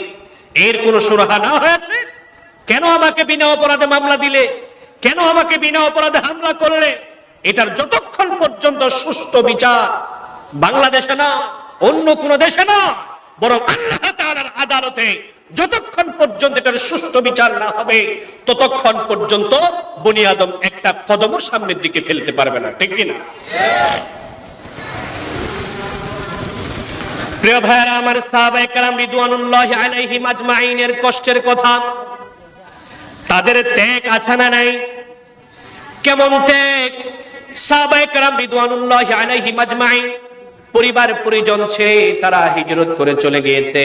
Speaker 1: এর কোনো সুরাহা না হয়েছে, কেন আমাকে বিনা অপরাধে মামলা দিলে, কেন আমাকে বিনা অপরাধে হামলা করলে, এটার যতক্ষণ পর্যন্ত সুষ্ঠু বিচার বাংলাদেশে না, অন্য কোন দেশে না, বরং আল্লাহ তাআলার আদালতে যতক্ষণ পর্যন্ত এটার সুষ্ঠু বিচার না হবে, ততক্ষণ পর্যন্ত বনি আদম একটা কদমও সামনের দিকে ফেলতে পারবে না, ঠিক কিনা? প্রিয় ভাইরা আমার, সাহাবায়ে কেরাম রিদওয়ানুল্লাহি আলাইহিম আজমাইনের কষ্টের কথা, তাদের ত্যাগ আছে না নাই? কেমন ত্যাগ! সাহাবায়ে কেরাম রিদওয়ানুল্লাহি আলাইহিম আজমাইন পরিবার পরিজন ছেড়ে তারা হিজরত করে চলে গিয়েছে।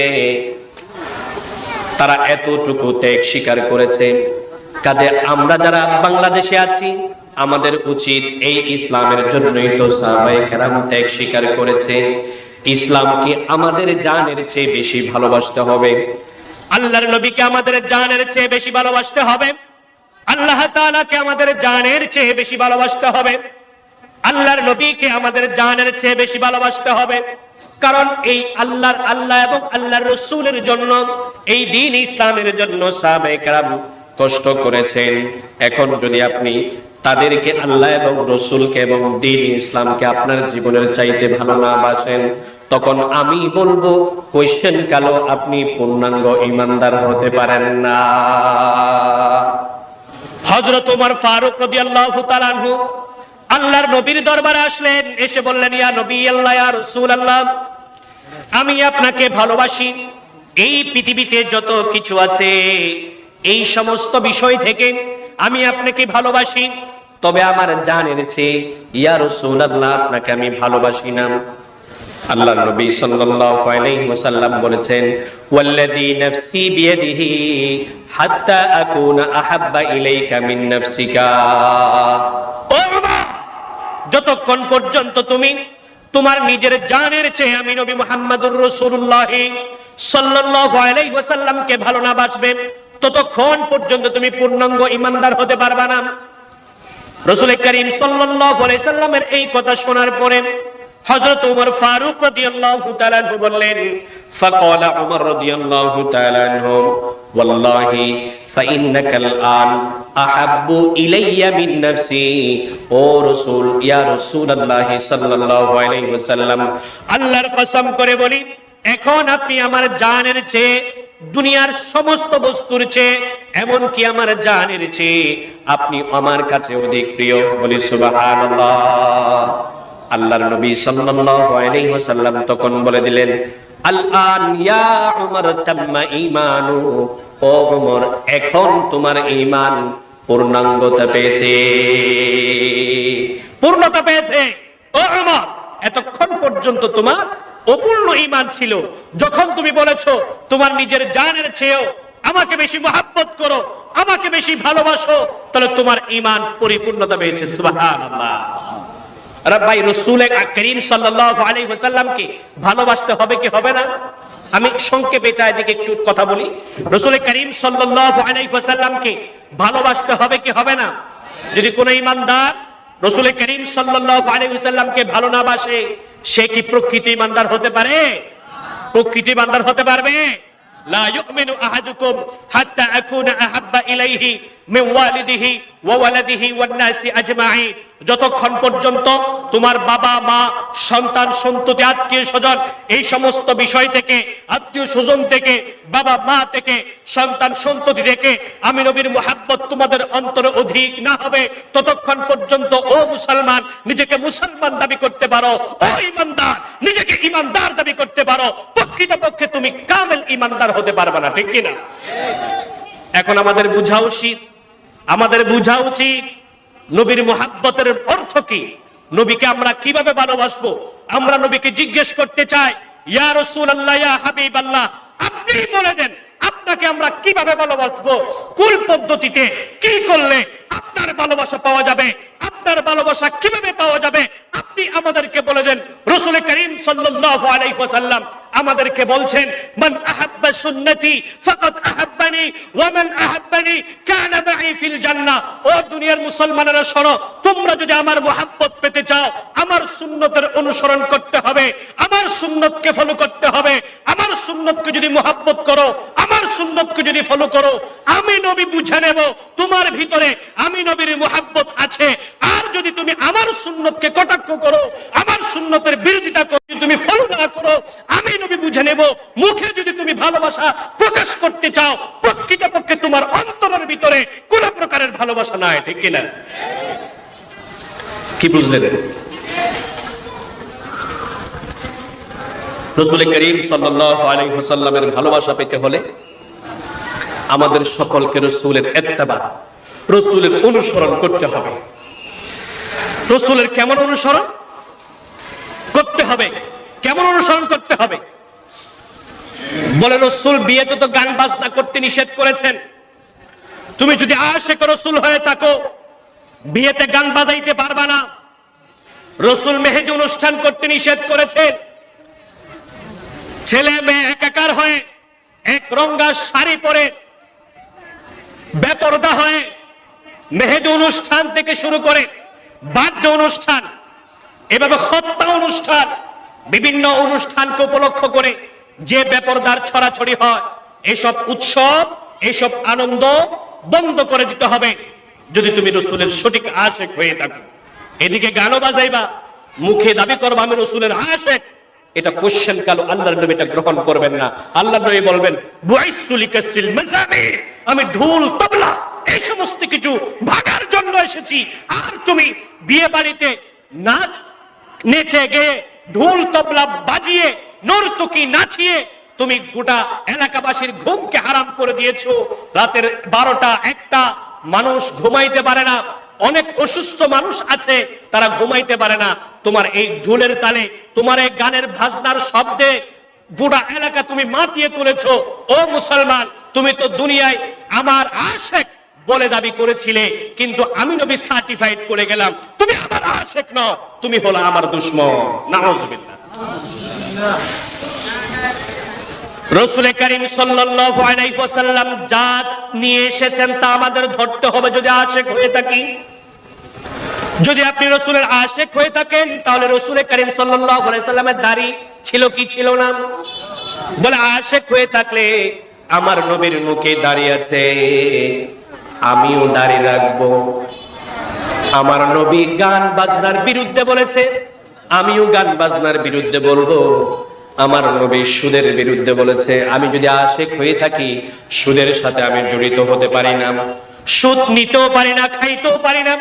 Speaker 1: তারা এতটুকু ত্যাগ স্বীকার করেছে। কাজে আমরা যারা বাংলাদেশে আছি, আমাদের উচিত এই ইসলামের জন্যই তো সাহাবায়ে কেরাম ত্যাগ স্বীকার করেছে। ইসলামকে আমাদের জানের চেয়ে বেশি ভালোবাসতে হবে, আল্লাহর নবীকে আমাদের জানের চেয়ে বেশি ভালোবাসতে হবে, আল্লাহ তাআলাকে আমাদের জানের চেয়ে বেশি ভালোবাসতে হবে, আল্লাহর নবীকে আমাদের জানের চেয়ে বেশি ভালোবাসতে হবে। কারণ এই আল্লাহ এবং আল্লাহর রাসূলের জন্য, এই দ্বীন ইসলামের জন্য সাহাবায়ে কেরাম কষ্ট করেছেন। এখন যদি আপনি তাদেরকে, আল্লাহ এবং রাসূলকে এবং দ্বীন ইসলামকে আপনার জীবনের চাইতে ভালো না বাসেন, তখন আমি বলবো কোশ্চেন কালো আপনি পূর্ণাঙ্গ ঈমানদার হতে পারেন না। হযরত ওমর ফারুক রাদিয়াল্লাহু তাআলা আনহু আল্লাহর নবীর দরবারে আসলেন, এসে বললেন, ইয়া নবী আল্লাহ, ইয়া রাসূলুল্লাহ, আমি আপনাকে ভালোবাসি। এই পৃথিবীতে যত কিছু আছে, এই সমস্ত বিষয় থেকে আমি আপনাকে ভালোবাসি, তবে আমার জানের চেয়ে ইয়া রাসূলুল্লাহ আপনাকে আমি ভালোবাসি না। আল্লাহর নবী সাল্লাল্লাহু আলাইহি ওয়াসাল্লাম বলেছেন, ওয়াল্লাযী নাফসি বিয়াদিহি হাত্তা আকুনা আহাব্বা ইলাইকা মিন নাফসিকা। ও ওমর, যতক্ষণ পর্যন্ত তুমি তোমার নিজের জানের চেয়ে আমি নবী মুহাম্মদুর রাসূলুল্লাহ সাল্লাল্লাহু আলাইহি ওয়াসাল্লামকে ভালো না বাসবে, ততক্ষণ পর্যন্ত তুমি পূর্ণাঙ্গ ঈমানদার হতে পারবে না। রাসূল করিম সাল্লাল্লাহু আলাইহি সাল্লামের এই কথা শোনার পরে হযরত ওমর ফারুক রাদিয়াল্লাহু তাআলা আনহু বললেন, ফাকালা ওমর রাদিয়াল্লাহু তাআলা আনহু, ওয়াল্লাহি ফাইন্নাকাল আন আহাব্বু ইলাইয়া মিন নাফসি। ও রাসূল, ইয়া রাসূলুল্লাহ সাল্লাল্লাহু আলাইহি ওয়াসাল্লাম, আল্লাহর কসম করে বলি, এখন আপনি আমার জানের চেয়ে, দুনিয়ার সমস্ত বস্তুর চেয়ে, এমন কি আমার জানের চেয়ে আপনি আমার কাছে অধিক প্রিয়। বলি সুবহানাল্লাহ। আল্লাহর নবী সাল্লাল্লাহু আলাইহি ওয়াসাল্লাম তখন বলে দিলেন, আল-আন ইয়া উমর তাম্মা ঈমানু। ও ওমর, এখন তোমার ঈমান পূর্ণাঙ্গতা পেয়েছে, পূর্ণতা পেয়েছে। ও ওমর, এতক্ষণ পর্যন্ত তোমার অপূর্ণ ঈমান ছিল। যখন তুমি বলেছো তোমার নিজের জানের চেয়েও আমাকে বেশি মহব্বত করো, আমাকে বেশি ভালোবাসো, তাহলে তোমার ঈমান পরিপূর্ণতা পেয়েছে। সুবহানাল্লাহ। ভাই, রাসূল করিম সাল্লাল্লাহু আলাইহি ওয়াসাল্লামকে ভালোবাসতে হবে কি হবে না? আমি সংক্ষেপে এটা এদিকে একটু কথা বলি। রাসূল করিম সাল্লাল্লাহু আলাইহি ওয়াসাল্লামকে ভালোবাসতে হবে কি হবে না? যদি কোনো ঈমানদার রাসূল করিম সাল্লাল্লাহু আলাইহি ওয়াসাল্লামকে ভালো না বাসে, সে কি প্রকৃত ঈমানদার হতে পারে? প্রকৃত ঈমানদার হতে পারবে? লা ইউমিনু আহাদুকুম হাত্তা আকুনা আহাব্বা ইলাইহি মিন ওয়ালিদিহি ওয়া ওয়ালাদিহি ওয়ান নাসি আজমাইন। যতক্ষণ পর্যন্ত তোমার বাবা মা, সন্তান সন্ততি, আত্মীয় স্বজন, এই সমস্ত বিষয় থেকে, আত্মীয় স্বজন থেকে, বাবা মা থেকে, সন্তান সন্ততি থেকে আমি নবীর মুহাব্বত তোমাদের অন্তরে অধিক না হবে, ততক্ষণ পর্যন্ত ও মুসলমান নিজেকে মুসলমান দাবি করতে পারো, ও ঈমানদার নিজেকে ঈমানদার দাবি করতে পারো, প্রকৃতপক্ষে তুমি কামেল ঈমানদার হতে পারবে না, ঠিক কিনা? এখন আমাদের বুঝা উচিত নবীর মুহাব্বতের অর্থ কি, নবীকে আমরা কিভাবে ভালোবাসবো। আমরা নবীকে জিজ্ঞেস করতে চাই, ইয়া রাসূলুল্লাহ, ইয়া হাবিবাল্লাহ, আপনি বলে দেন আপনাকে আমরা কিভাবে ভালোবাসবো, কোন পদ্ধতিতে, কি করলে আপনার ভালোবাসা পাওয়া যাবে, আপনার ভালোবাসা কিভাবে পাওয়া যাবে, আপনি আমাদেরকে বলে দেন। রাসূল করিম সাল্লাল্লাহু আলাইহি ওয়াসাল্লাম আমাদেরকে বলছেন, মান আহাব্বা সুন্নতি ফাকাদ আহাব্বানি ওয়া মান আহাব্বানি কানা মাই ফিল জান্নাহ। ও দুনিয়ার মুসলমানেরা শোনো, তোমরা যদি আমার মুহাব্বত পেতে চাও, আমার সুন্নতের অনুসরণ করতে হবে, আমার সুন্নতকে ফলো করতে হবে। আমার সুন্নতকে যদি মুহাব্বত করো, আমার সুন্নতকে যদি ফলো করো, আমি নবী বুঝে নেব তোমার ভিতরে আমি নবীর মুহাব্বত আছে। আর যদি তুমি আমার সুন্নতকে কটাক্ষ করো, আমার সুন্নতের বিরোধিতা করো, তুমি ফলো না করো, আমি নবী বুঝে নেব মুখে যদি তুমি ভালোবাসা প্রকাশ করতে চাও, প্রকৃতপক্ষে তোমার অন্তরের ভিতরে কোন প্রকারের ভালোবাসা নাই। ঠিক কিনা? কি বুঝলেন? রাসূল করিম সাল্লাল্লাহু আলাইহি ওয়াসাল্লামের ভালোবাসা পেতে হলে আমাদের সকলকে রাসূলের ইত্তেবা, রাসূলের অনুসরণ করতে হবে। রাসূলের কেমন অনুসরণ করতে হবে? কেমন অনুসরণ করতে হবে? বলে রাসূল বিয়েতে তো গান বাজনা করতে নিষেধ করেছেন। তুমি যদি আশিক রাসূল হয়ে থাকো, বিয়েতে গান বাজাইতে পারবা না। রাসূল মেহেদি অনুষ্ঠান করতে নিষেধ করেছেন। ছেলে মেয়ে একাকার হয়ে এক রঙা শাড়ি পরে বেপরদা হয়ে মেহেদি অনুষ্ঠান থেকে শুরু করে বাদ্য অনুষ্ঠান, এভাবে হত্যা অনুষ্ঠান, বিভিন্ন অনুষ্ঠানকে উপলক্ষ করে যে বেপরদার ছড়াছড়ি হয়, এসব উৎসব, এসব আনন্দ বন্ধ করে দিতে হবে যদি তুমি রাসূলের সঠিক আশিক হয়ে থাকো। এদিকে গানও বাজাইবা, মুখে দাবি করবা আমি রাসূলের আশিক, এটা কোশ্চেন কালো আল্লাহর নবী এটা গ্রহণ করবেন না। আল্লাহর নবী বলবেন বুইসু লিকাসিল মাজামির, আমি ঢোল তবলা এই সমস্ত কিছু ভাগার জন্য এসেছি। আর তুমি বিয়ে বাড়িতে নাচ নেচে গিয়ে ঢোল তবলা বাজিয়ে নর্তকী নাচিয়ে তুমি গোটা এলাকাবাসীর ঘুমকে হারাম করে দিয়েছো। রাতের 12টা 1টা মানুষ ঘুমাইতে পারে না, অনেক অসুস্থ মানুষ আছে তারা ঘুমাইতে পারে না। তোমার এই ঢোলের তালে, তোমার এই গানের ভাজনার শব্দে গোটা এলাকা তুমি মাতিয়ে তুলেছো। ও মুসলমান, তুমি তো দুনিয়ায় আমার আশিক বলে দাবি করেছিলে, কিন্তু আমি নবী সার্টিফাইড করে গেলাম তুমি আমার আশিক নও, তুমি হলো আমার দুশমন। নাউজুবিল্লাহ। রাসূল করিম সাল্লাল্লাহু আলাইহি ওয়াসাল্লাম জাত নিয়ে এসেছেন তা আমাদের ধরতে হবে যদি আশিক হয়ে থাকি। যদি আপনি রাসূলের আশিক হয়ে থাকেন তাহলে রাসূল করিম সাল্লাল্লাহু আলাইহি ওয়াসাল্লামের দাড়ি ছিল কি ছিল না? বলে আশিক হয়ে থাকলে আমার নবীর মুখে দাড়ি আছে, আমিও দাড়ি রাখবো। আমার নবী গান বাজনার বিরুদ্ধে বলেছে, আমিও গান বাজনার বিরুদ্ধে বলবো। আমার নবী সুদের বিরুদ্ধে বলেছে, আমি যদি আশিক হয়ে থাকি সুদের সাথে আমি জড়িত হতে পারি না, সুদ নিতেও পারি না, খাইতেও পারি না।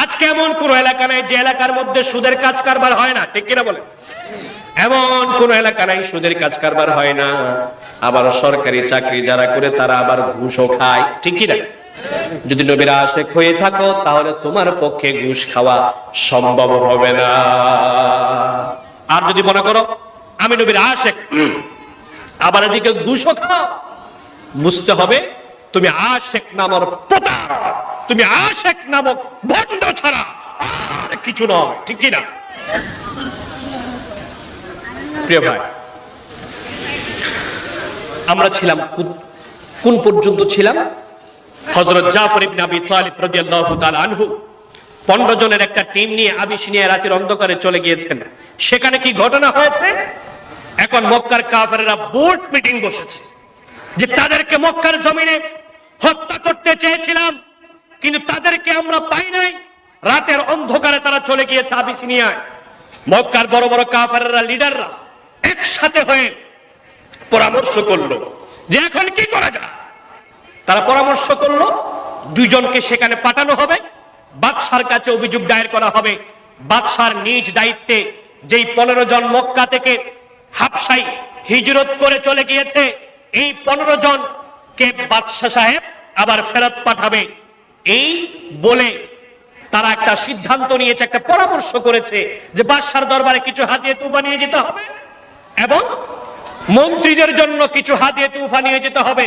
Speaker 1: আজকে এমন কোন এলাকা নাই যে এলাকার মধ্যে সুদের কাজ কারবার হয় না, ঠিক কিনা বলেন? এমন কোন এলাকা নাই সুদের কাজ কারবার হয় না। আবার সরকারি চাকরি যারা করে তারা আবার ঘুষও খায়, ঠিক কিনা? যদি নবীর আশিক হয়ে থাকো তাহলে তোমার পক্ষে ঘুষ খাওয়া সম্ভব হবে না। আর যদি মনে করো আমি নবীর আশিক, আবার এদিকে ঘুষও খাও, বুঝতে হবে তুমি আশিক নামক প্রতারক, তুমি আশিক নামক ভণ্ড ছাড়া আর কিছু নয়, ঠিক কিনা? প্রিয় ভাই, আমরা ছিলাম কোন পর্যন্ত ছিলাম? হযরত জাফর ইবনে আবি তালিব রাদিয়াল্লাহু তাআলা আনহু 15 জনের একটা টিম নিয়ে আবিসিনিয়া রাতের অন্ধকারে চলে গিয়েছেন। সেখানে কি ঘটনা হয়েছে? এখন মক্কার কাফেররা বোর্ড মিটিং বসেছে যে তাদেরকে মক্কার জমিনে হত্যা করতে চেয়েছিলাম, কিন্তু তাদেরকে আমরা পাই নাই। রাতের অন্ধকারে তারা চলে গিয়েছে আবিসিনিয়ায়। মক্কার বড় বড় কাফেররা, লিডাররা একসাথে হয়ে পরামর্শ করলো যে এখন কি করা যায়। তারা পরামর্শ করলো 2 জনকে সেখানে পাঠানো হবে, বাদশার কাছে অভিযোগ দায়ের করা হবে। বাদশার নিজ দায়িত্বে যেই 15 জন মক্কা থেকে হাবশায় হিজরত করে চলে গিয়েছে, এই 15 জনকে বাদশা সাহেব আবার ফেরত পাঠাবে। এই বলে তারা একটা সিদ্ধান্ত নিয়েছে, একটা পরামর্শ করেছে যে বাদশার দরবারে কিছু হাদিয়া তুফা নিয়ে যেতে হবে এবং মন্ত্রীদের জন্য কিছু হাদিয়া তুফা নিয়ে যেতে হবে।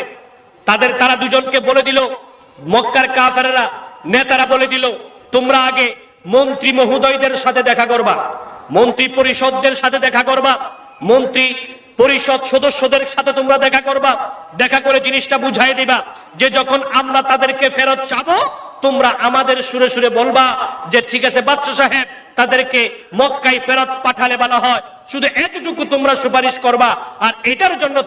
Speaker 1: তারা 2 জনকে বলে দিল, মক্কার কাফেররা নেতারা বলে দিল, তোমরা আগে মন্ত্রী মহোদয়দের সাথে দেখা করবা, মন্ত্রী পরিষদদের সাথে দেখা করবা, মন্ত্রী পরিষদ সদস্যদের সাথে তোমরা দেখা করবা, দেখা করে জিনিসটা বুঝাই দিবা যে যখন আমরা তাদেরকে ফেরত চাবো তোমরা আমাদের সুরে সুরে বলবা যে ঠিক আছে বাদশা সাহেব, তাদেরকে মক্কায় ফেরত পাঠালে বলা হয়, শুধু এতটুকু তোমরা সুপারিশ করবা, আর এটার জন্য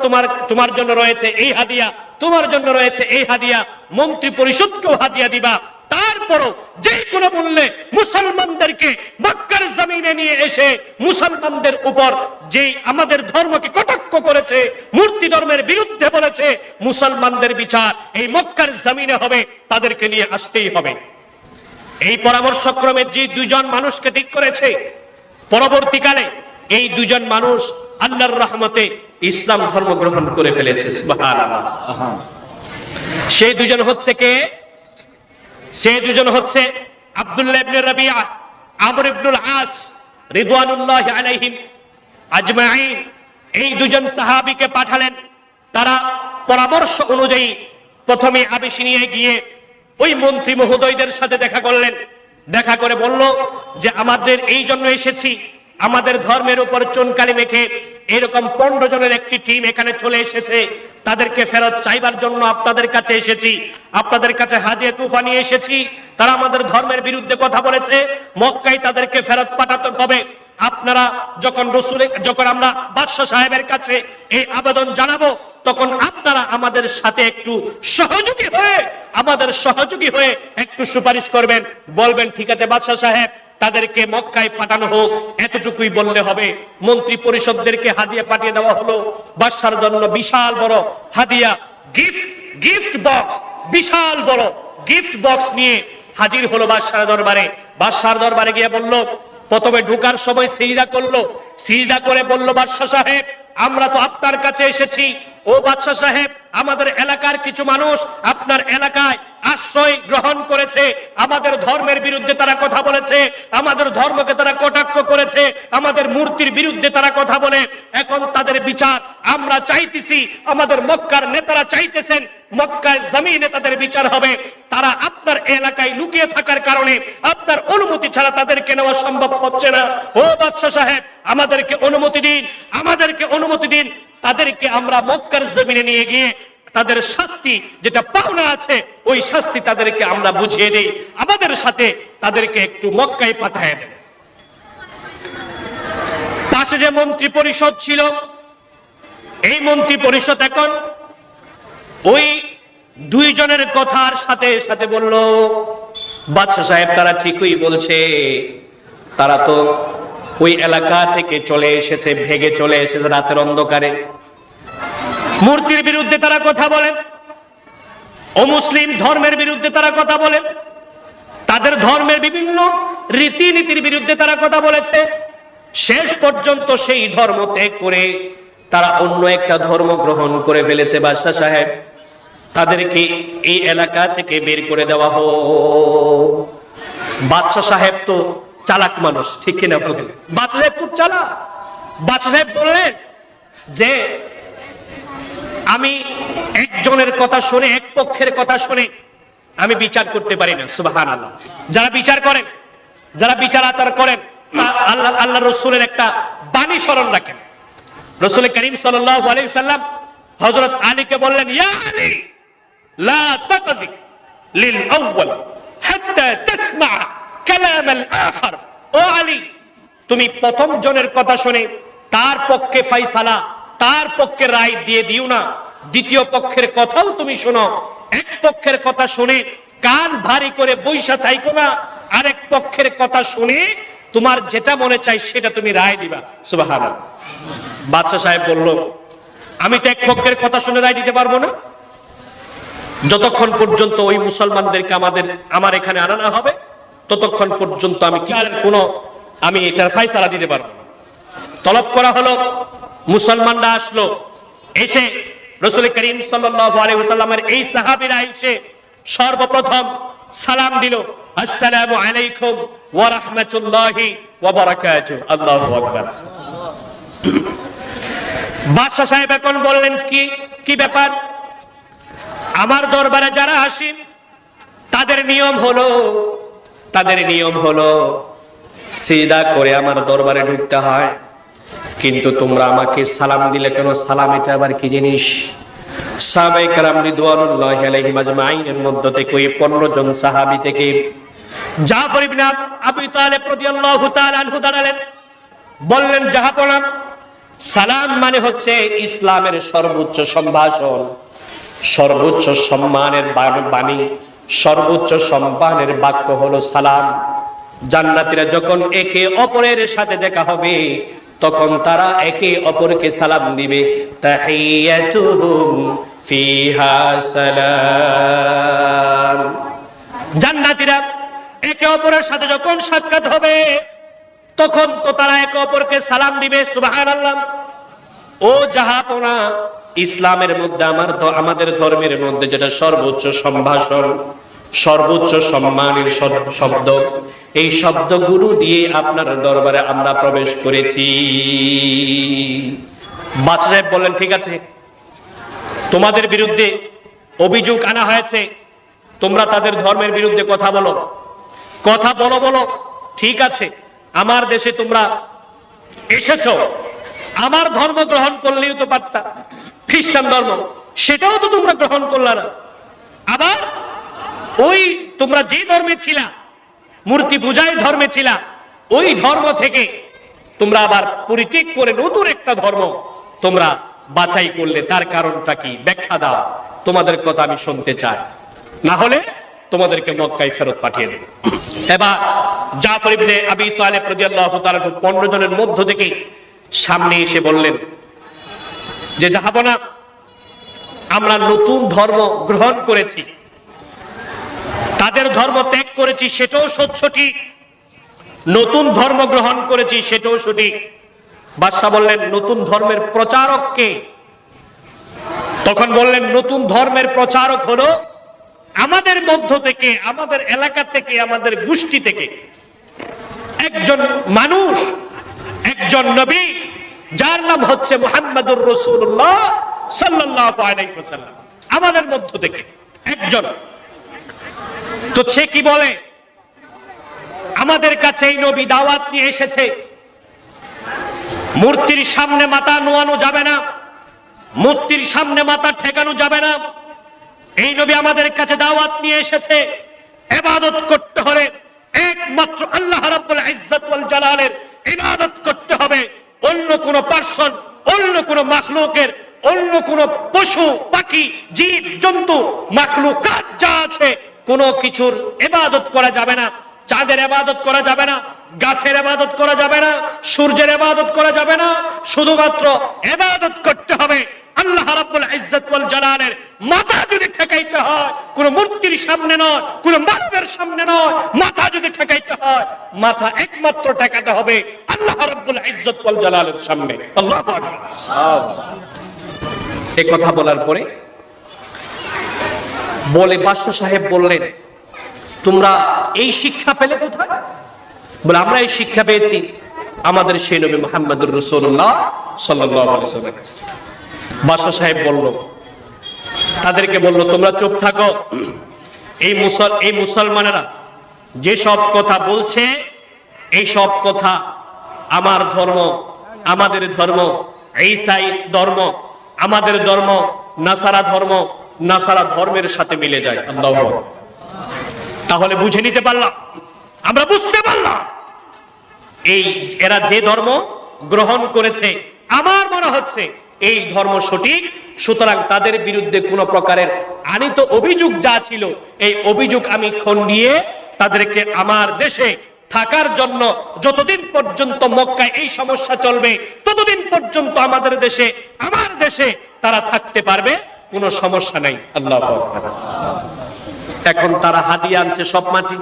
Speaker 1: তোমার জন্য রয়েছে এই হাদিয়া, তোমার জন্য রয়েছে এই হাদিয়া, মন্ত্রী পরিষদকেও হাদিয়া দিবা। তারপরও যে কোনো মূল্যে মুসলমানদেরকে মক্কার জমিনে নিয়ে এসে মুসলমানদের উপর যেই আমাদের ধর্মকে কটাক্ষ করেছে, মূর্তি ধর্মের বিরুদ্ধে বলেছে, মুসলমানদের বিচার এই মক্কার জমিনে হবে, তাদেরকে নিয়ে আসতেই হবে। এই পরামর্শক্রমে যে দুজন মানুষকে ঠিক করেছে, পরবর্তীকালে এই দুজন মানুষ আল্লাহর রহমতে ইসলাম ধর্ম গ্রহণ করে ফেলেছে। সুবহানাল্লাহ। সেই দুজন হচ্ছে কে? সেই দুজন হচ্ছে আব্দুল্লাহ ইবনে রাবিআ, আমর ইবনুল আস রিদওয়ানুল্লাহি আলাইহিম আজমাইন। এই দুজন সাহাবীকে পাঠালেন। তারা পরামর্শ অনুযায়ী প্রথমে আবিসিনিয়ায় গিয়ে ওই মন্ত্রী মহোদয়দের সাথে দেখা করলেন। দেখা করে বলল যে আমাদের এই জন্য এসেছি, আমাদের ধর্মের উপর চুনকালি মেখে এরকম 15 জনের একটি টিম এখানে চলে এসেছে, তাদেরকে ফেরত চাইবার জন্য আপনাদের কাছে এসেছি, আপনাদের কাছে হাদিয়া তুফা নিয়ে এসেছি। তারা আমাদের ধর্মের বিরুদ্ধে কথা বলেছে, মক্কায় তাদেরকে ফেরত পাঠাতে হবে। আপনারা যখন আমরা বাদশা সাহেবের কাছে এই আবেদন জানাবো, তখন আপনারা আমাদের সাথে একটু সহযোগী হয়ে একটু সুপারিশ করবেন, বলবেন ঠিক আছে বাদশা সাহেব, তাদেরকে মক্কায় পাঠানো হোক, এতটুকুই বললে হবে। মন্ত্রী পরিষদদেরকে হাদিয়া পাঠিয়ে দেওয়া হলো। বাদশার জন্য বিশাল বড় হাদিয়া, গিফট বক্স, বিশাল বড় গিফট বক্স নিয়ে হাজির হলো বাদশার দরবারে। বাদশার দরবারে গিয়ে বলল, প্রথমে ঢোকার সময় সিজদা করলো, সিজদা করে বলল বাদশা সাহেব, আমরা তো আপনার কাছে এসেছি, ও বাদশা সাহেব, আমাদের এলাকার কিছু মানুষ আপনার এলাকায় আশ্রয় গ্রহণ করেছে, আমাদের ধর্মের বিরুদ্ধে তারা কথা বলেছে, আমাদের ধর্মকে তারা কটাক্ষ করেছে, আমাদের মূর্তির বিরুদ্ধে তারা কথা বলে, এখন তাদের বিচার আমরা চাইতেছি, আমাদের মক্কার নেতারা চাইতেছেন মক্কার জমিনে তাদের বিচার হবে। তারা আপনার এলাকায় লুকিয়ে থাকার কারণে আপনার অনুমতি ছাড়া তাদেরকে নেওয়া সম্ভব হচ্ছে না। ও বাদশা সাহেব, আমাদেরকে অনুমতি দিন, তাদেরকে আমরা মক্কার জমিনে নিয়ে গিয়ে তাদের শাস্তি যেটা পাওনা আছে ওই শাস্তি তাদেরকে আমরা বুঝিয়ে দেই, আমাদের সাথে তাদেরকে একটু মক্কায় পাঠিয়ে দেন। পাশে যে মন্ত্রী পরিষদ ছিল, এই মন্ত্রী পরিষদ এখন ওই দুইজনের কথার সাথে সাথে বলল, বাদশা সাহেব তারা ঠিকই বলছে, তারা তো ওই এলাকা থেকে চলে এসেছে, ভেগে চলে এসেছে রাতের অন্ধকারে, মূর্তির বিরুদ্ধে তারা কথা বলেন, অমুসলিম ধর্মের বিরুদ্ধে তারা কথা বলেন, তাদের ধর্মের বিভিন্ন রীতিনীতির বিরুদ্ধে তারা কথা বলেছে। শেষ পর্যন্ত সেই ধর্ম ত্যাগ করে তারা অন্য একটা ধর্ম গ্রহণ করে ফেলেছে। বাদশা সাহেব, তাদেরকে এই এলাকা থেকে বের করে দেওয়া হোক। বাদশা সাহেব তো চালাক মানুষ, ঠিক কিনা বলেন? বাদশা সাহেব খুব চালাক। বাদশা সাহেব বললেন যে আমি একজনের কথা শুনে, এক পক্ষের কথা শুনে আমি বিচার করতে পারি না। সুবহানাল্লাহ। যারা বিচার করেন, যারা বিচার আচার করেন, আল্লাহ রসুলের একটা বাণী স্মরণ রাখেন। রসুল করিম সাল্লাল্লাহু আলাইহি সাল্লাম হযরত আলীকে বললেন, ইয়া আলী লা তাকদি লিল আউয়াল হাত্তা তাসমা কালাম আল আখার। ও আলী, তুমি প্রথম জনের কথা শুনে তার পক্ষে ফয়সালা, তার পক্ষে রায় দিয়ে দিও না, দ্বিতীয় পক্ষের কথাও তুমি শোনো। এক পক্ষের কথা শুনে কান ভারী করে বইসা থাইকো না, আরেক পক্ষের কথা শুনে তোমার যেটা মনে চাই সেটা তুমি রায় দিবা। সুবহানাল্লাহ। বাদশা সাহেব বলল, আমি তো এক পক্ষের কথা শুনে রায় দিতে পারবো না, যতক্ষণ পর্যন্ত ওই মুসলমানদেরকে আমার এখানে আনা না হবে ততক্ষণ পর্যন্ত আমি এটার ফয়সালা দিতে পারবো না। তলব করা হলো, মুসলমানরা আসলো, এসে রাসূল করিম সাল্লাল্লাহু আলাইহি ওয়াসাল্লামের এই সাহাবীরা এসে সর্বপ্রথম সালাম দিল, আসসালামু আলাইকুম ওয়া রাহমাতুল্লাহি ওয়া বারাকাতুহু। আল্লাহু আকবার। বাদশা সাহেব এখন বললেন, কি ব্যাপার? আমার দরবারে যারা আসেন তাদের নিয়ম হলো সিজদা করে আমার দরবারে ঢুকতে হয়, কিন্তু তোমরা আমাকে সালাম দিলে কেন? সালাম এটা আবার কি জিনিস? সাহাবায়ে কেরাম রিদওয়ানুল্লাহি আলাইহিম আজমাইনের মধ্য থেকে ওই 15 জন সাহাবী থেকে জাফর ইবনে আবি তালেব রাদিয়াল্লাহু তাআলা আনহু দাঁড়ালেন, বললেন, জাহাপনা, সালাম মানে হচ্ছে ইসলামের সর্বোচ্চ সম্ভাষণ, সর্বোচ্চ সম্মানের বাণী, সর্বোচ্চ সম্মানের বাক্য হলো সালাম। জান্নাতীরা যখন একে অপরের সাথে দেখা হবে তখন তারা একে অপরকে সালাম দিবে, তাহিয়াতুহুম ফিহা সালাম। জান্নাতীরা একে অপরের সাথে যখন সাক্ষাৎ হবে তখন তো তারা একে অপরকে সালাম দিবে। সুবহানাল্লাহ। ও জাহাপনা, ইসলামের মধ্যে আমাদের ধর্মের মধ্যে যেটা সর্বোচ্চ সম্ভাষণ, সর্বোচ্চ সম্মানের শব্দ, এই শব্দগুলো দিয়ে আপনার দরবারে আমরা প্রবেশ করেছি। বাদশা সাহেব বললেন, ঠিক আছে, তোমাদের বিরুদ্ধে অভিযোগ আনা হয়েছে, তোমরা তাদের ধর্মের বিরুদ্ধে কথা বলো, কথা বলো, ঠিক আছে, আমার দেশে তোমরা এসেছো, আমার ধর্ম গ্রহণ করলেও তো পারতা, খ্রিস্টান ধর্ম, সেটাও তো তোমরা গ্রহণ করলা না। আবার ওই তোমরা যে ধর্মে ছিলা, মূর্তি পূজায় ধর্মে ছিলা, ওই ধর্ম থেকে তোমরা আবার পরিত্যাগ করে নতুন একটা ধর্ম তোমরা বাছাই করলে, তার কারণটা কি? ব্যাখ্যা দাও, তোমাদের কথা আমি শুনতে চাই, না হলে তোমাদেরকে মক্কায় ফেরত পাঠিয়ে দেব। এবার জাফর ইবনে আবি তালেব রাদিয়াল্লাহু তাআলা 15 জনের মধ্য থেকে সামনে এসে বললেন যে, জাহাপনা, আমরা নতুন ধর্ম গ্রহণ করেছি, তাদের ধর্ম ত্যাগ করেছি, সেটাও সত্য, ঠিক, নতুন ধর্ম গ্রহণ করেছি, সেটাও সঠিক। বাদশা বললেন, নতুন ধর্মের প্রচারক কে? তখন বললেন, নতুন ধর্মের প্রচারক হলো আমাদের মধ্য থেকে, আমাদের এলাকা থেকে, আমাদের গোষ্ঠী থেকে একজন মানুষ, একজন নবী, যার নাম হচ্ছে মুহাম্মাদুর রাসূলুল্লাহ সাল্লাল্লাহু আলাইহি ওয়াসাল্লাম, আমাদের মধ্য থেকে একজন। তো সে কি বলে? আমাদের কাছে এই নবী দাওয়াত নিয়ে এসেছে, মূর্তির সামনে মাথা নোয়ানো যাবে না, মূর্তির সামনে মাথা ঠেকানো যাবে না। এই নবী আমাদের কাছে দাওয়াত নিয়ে এসেছে, ইবাদত করতে হলে একমাত্র আল্লাহ রাব্বুল ইজ্জত ওয়াল জালালের ইবাদত করতে হবে। অন্য কোন পার্সন, অন্য কোন মাখলুকের, অন্য কোন পশু পাখি, জীব জন্তু, মাখলুকাত যা আছে, কোন কিছুর ইবাদত করা যাবে না। চাঁদের ইবাদত করা যাবে না, গাছের ইবাদত করা যাবে না, সূর্যের ইবাদত করা যাবে না। শুধুমাত্র ইবাদত করতে হবে আল্লাহ রাব্বুল ইজ্জত ওয়াল জালালের। মাথা যদি ঠেকাইতে হয় কোন মূর্তির সামনে নয়, কোন মানবের সামনে নয়, মাথা যদি ঠেকাইতে হয় মাথা একমাত্র ঠেকাতে হবে আল্লাহ রাব্বুল ইজ্জত ওয়াল জালালের সামনে। আল্লাহু আকবার। এই কথা বলার পরে বলে বাদশা সাহেব বললেন, তোমরা এই শিক্ষা পেলে কোথায়? বলে, আমরা এই শিক্ষা পেয়েছি আমাদের সেই নবী মুহাম্মদুর রাসূলুল্লাহ সাল্লাল্লাহু আলাইহি ওয়াসাল্লাম। বাদশা সাহেব বলল, তাদেরকে বলল, তোমরা চুপ থাকো। এই মুসলমানেরা যে সব কথা বলছে, এই সব কথা আমার ধর্ম, আমাদের ধর্ম, ঈসাই ধর্ম, আমাদের ধর্ম, নাসারা ধর্ম, নাসারা ধর্মের সাথে মিলে যায়। আল্লাহু আকবার। তাহলে বুঝে নিতে পারলাম, আমরা বুঝতে পারলাম এই এরা যে ধর্ম গ্রহণ করেছে, আমার মনে হচ্ছে এই ধর্ম সঠিক। সুতরাং তাদের বিরুদ্ধে কোন প্রকারের আনিত অভিযোগ যা ছিল, এই অভিযোগ আমি খণ্ডিয়ে তাদেরকে আমার দেশে থাকার জন্য, যতদিন পর্যন্ত মক্কায় এই সমস্যা চলবে ততদিন পর্যন্ত আমাদের দেশে, আমার দেশে তারা থাকতে পারবে, কোনো সমস্যা নাই। আল্লাহু আকবার। এখন তারা হাদিয়া আনছে সব মাটি,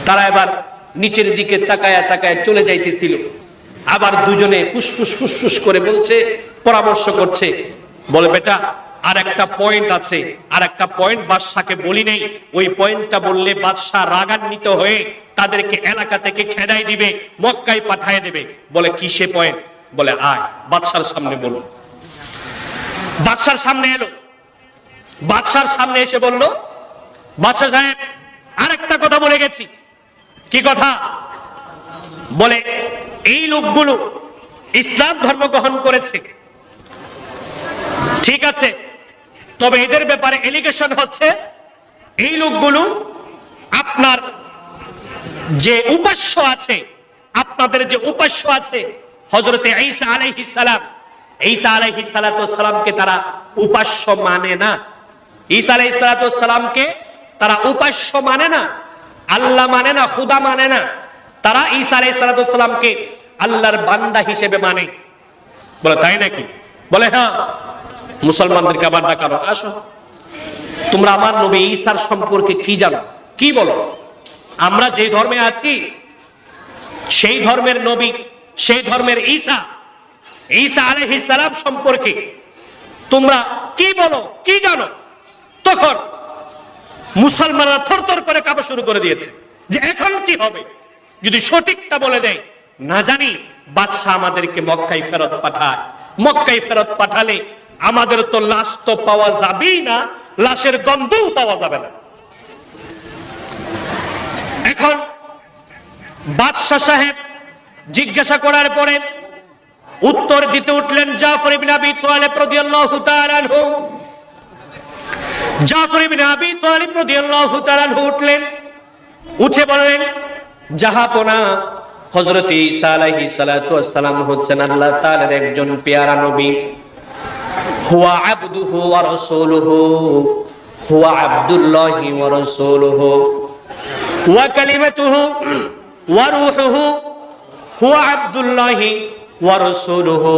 Speaker 1: তারা এবার নিচের দিকে তাকায়া তাকায়া চলে যাইতেছিল। আবার দুজনে ফুসফুস ফুসফুস করে বলছে, পরামর্শ করছে, বলে, বেটা আর একটা পয়েন্ট আছে, আর একটা পয়েন্ট বাদশাকে বলি নেই, ওই পয়েন্টটা বললে বাদশা রাগান্বিত হয়ে তাদেরকে এলাকা থেকে খেদাই দিবে, মক্কায় পাঠিয়ে দেবে। বলে, কি সে পয়েন্ট? বলে, আয় বাদশার সামনে বলো। বাদশার সামনে এলো, বাদশার সামনে এসে বলল, বাদশা সাহেব, আরেকটা কথা বলে গেছি। কি কথা? বলে, এই লোকগুলো, ইসলাম ধর্ম গ্রহণ করেছে, ঠিক আছে, তবে এদের ব্যাপারে এলিগেশন হচ্ছে এই লোকগুলো আপনার যে উপাস্য আছে, আপনাদের যে উপাস্য আছে হযরতে ঈসা আলাইহিস সালাম, ঈসা আলাইহিস সালামকে তারা উপাস্য মানে না। ঈসা আলাইহিস সালামকে তারা উপাস্য মানে না, আল্লাহ মানে না, খুদা মানে না। তারা ঈসা আলাইহিস সালামকে আল্লাহর বান্দা হিসেবে মানে। বলে তাই নাকি? বলে হ্যাঁ। মুসলমানদেরকে আবার ডাকানো, আসো তোমরা আমার নবী ঈসার সম্পর্কে কি জানো, কি বলো? আমরা যে ধর্মে আছি সেই ধর্মের নবী, সেই ধর্মের ঈসা, ঈসা আলাইহিস সালাম সম্পর্কে তোমরা কি বলো, কি জানো? তখন মুসলমানরা থরথর করে কাঁপা শুরু করে দিয়েছে যে এখন কি হবে যদি সঠিকটা বলে দেয়। না জানি বাদশা আমাদেরকে মক্কায় ফেরত পাঠায়, মক্কায় ফেরত পাঠালে আমাদের তো লাশ তো পাওয়া যাবেই না, লাশের গন্ধও পাওয়া যাবে না। এখন বাদশা সাহেব জিজ্ঞাসা করার পরে উত্তর দিতে উঠলেন জাফর ইবনে আবি তালিব রাদিয়াল্লাহু তাআলা আনহু। জাফর ইবনে আবি তালিব রাদিয়াল্লাহু তাআলা আনহু উঠলেন, উঠে বললেন, জাহাপনা, হযরত ঈসা আলাইহিস সালাতু ওয়াস সালাম হচ্ছেন আল্লাহ তাআলার একজন পেয়ারা নবী। হুয়া আবদুহু ওয়া রাসূলুহু, হুয়া আব্দুল্লাহি ওয়া রাসূলুহু ওয়া কালিমাতুহু ওয়া রূহুহু, হুয়া আব্দুল্লাহি ওয়া রাসূলুহু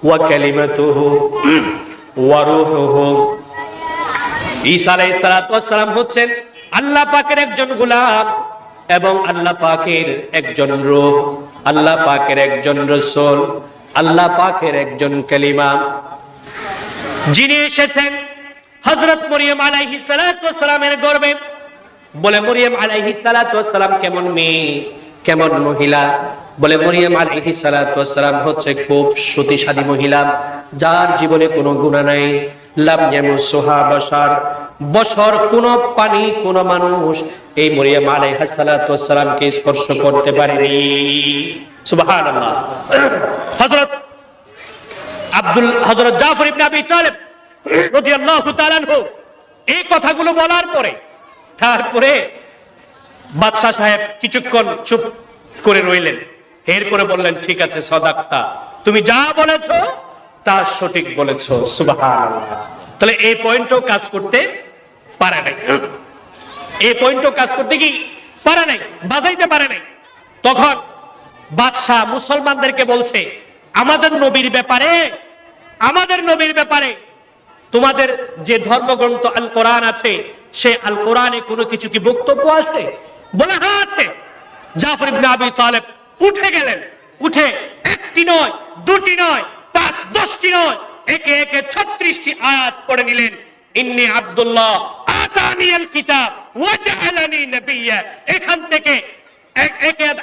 Speaker 1: ওয়া কালিমাতুহু ওয়া রূহুহু। ঈসা আলাইহিস সালাতু ওয়াস সালাম হচ্ছেন আল্লাহ পাকের একজন গোলাম এবং আল্লাহ পাকের একজন রূহ, আল্লাহ পাকের একজন রাসূল, আল্লাহ পাকের একজন কালিমা, যিনি এসেছেন হযরত মরিয়ম আলাইহিস সালাতু ওয়াস সালামের গর্ভে। বলে মরিয়ম আলাইহিস সালাতু ওয়াস সালাম কেমন মেয়ে, কেমন মহিলা? বলে মরিয়ম আলাইহিস সালাতু ওয়াস সালাম হচ্ছে খুব সতীসাধী মহিলা, যার জীবনে কোনো গুনাহ নাই। লাম ইয়ামুসুহা বাশার, বশর কোন পানি কোন মানুষ এই মরিয়ম আলাইহিস সালাতু ওয়াস সালামকে স্পর্শ করতে পারেনি। সুবহানাল্লাহ। হযরত জাফর ইবনে আবি তালিব রাদিয়াল্লাহু তাআলা আনহু এই কথাগুলো বলার পরে তারপরে বাদশা সাহেব কিছুক্ষণ চুপ করে রইলেন। এরপরে বললেন, ঠিক আছে সাদাক্তা, তুমি যা বলেছো তা সঠিক বলেছো। সুবহানাল্লাহ। তাহলে এই পয়েন্টও কাজ করতে পারে নাই, এই পয়েন্টও কাজ করতে কি পারে নাই, বাজাইতে পারে নাই। তখন বাদশা মুসলমানদেরকে বলছে, আমাদের নবীর ব্যাপারে, আমাদের নবীর ব্যাপারে তোমাদের যে ধর্মগ্রন্থ আল কোরআন আছে, সে আল কোরআনে কোনো কিছু কি বক্তব্য আছে? বলে হ্যাঁ আছে। জাফর ইবনে আবি তালিব উঠে গেলেন, উঠে একটি নয়, দুটি নয়, ৫-১০টি নয়, একে একে ৩৬টি আয়াত পড়ে নিলেন। ইন্নী আব্দুল্লাহ আতানিয়াল কিতাব ওয়া জাআলানি নাবিয়্যা। এখান থেকে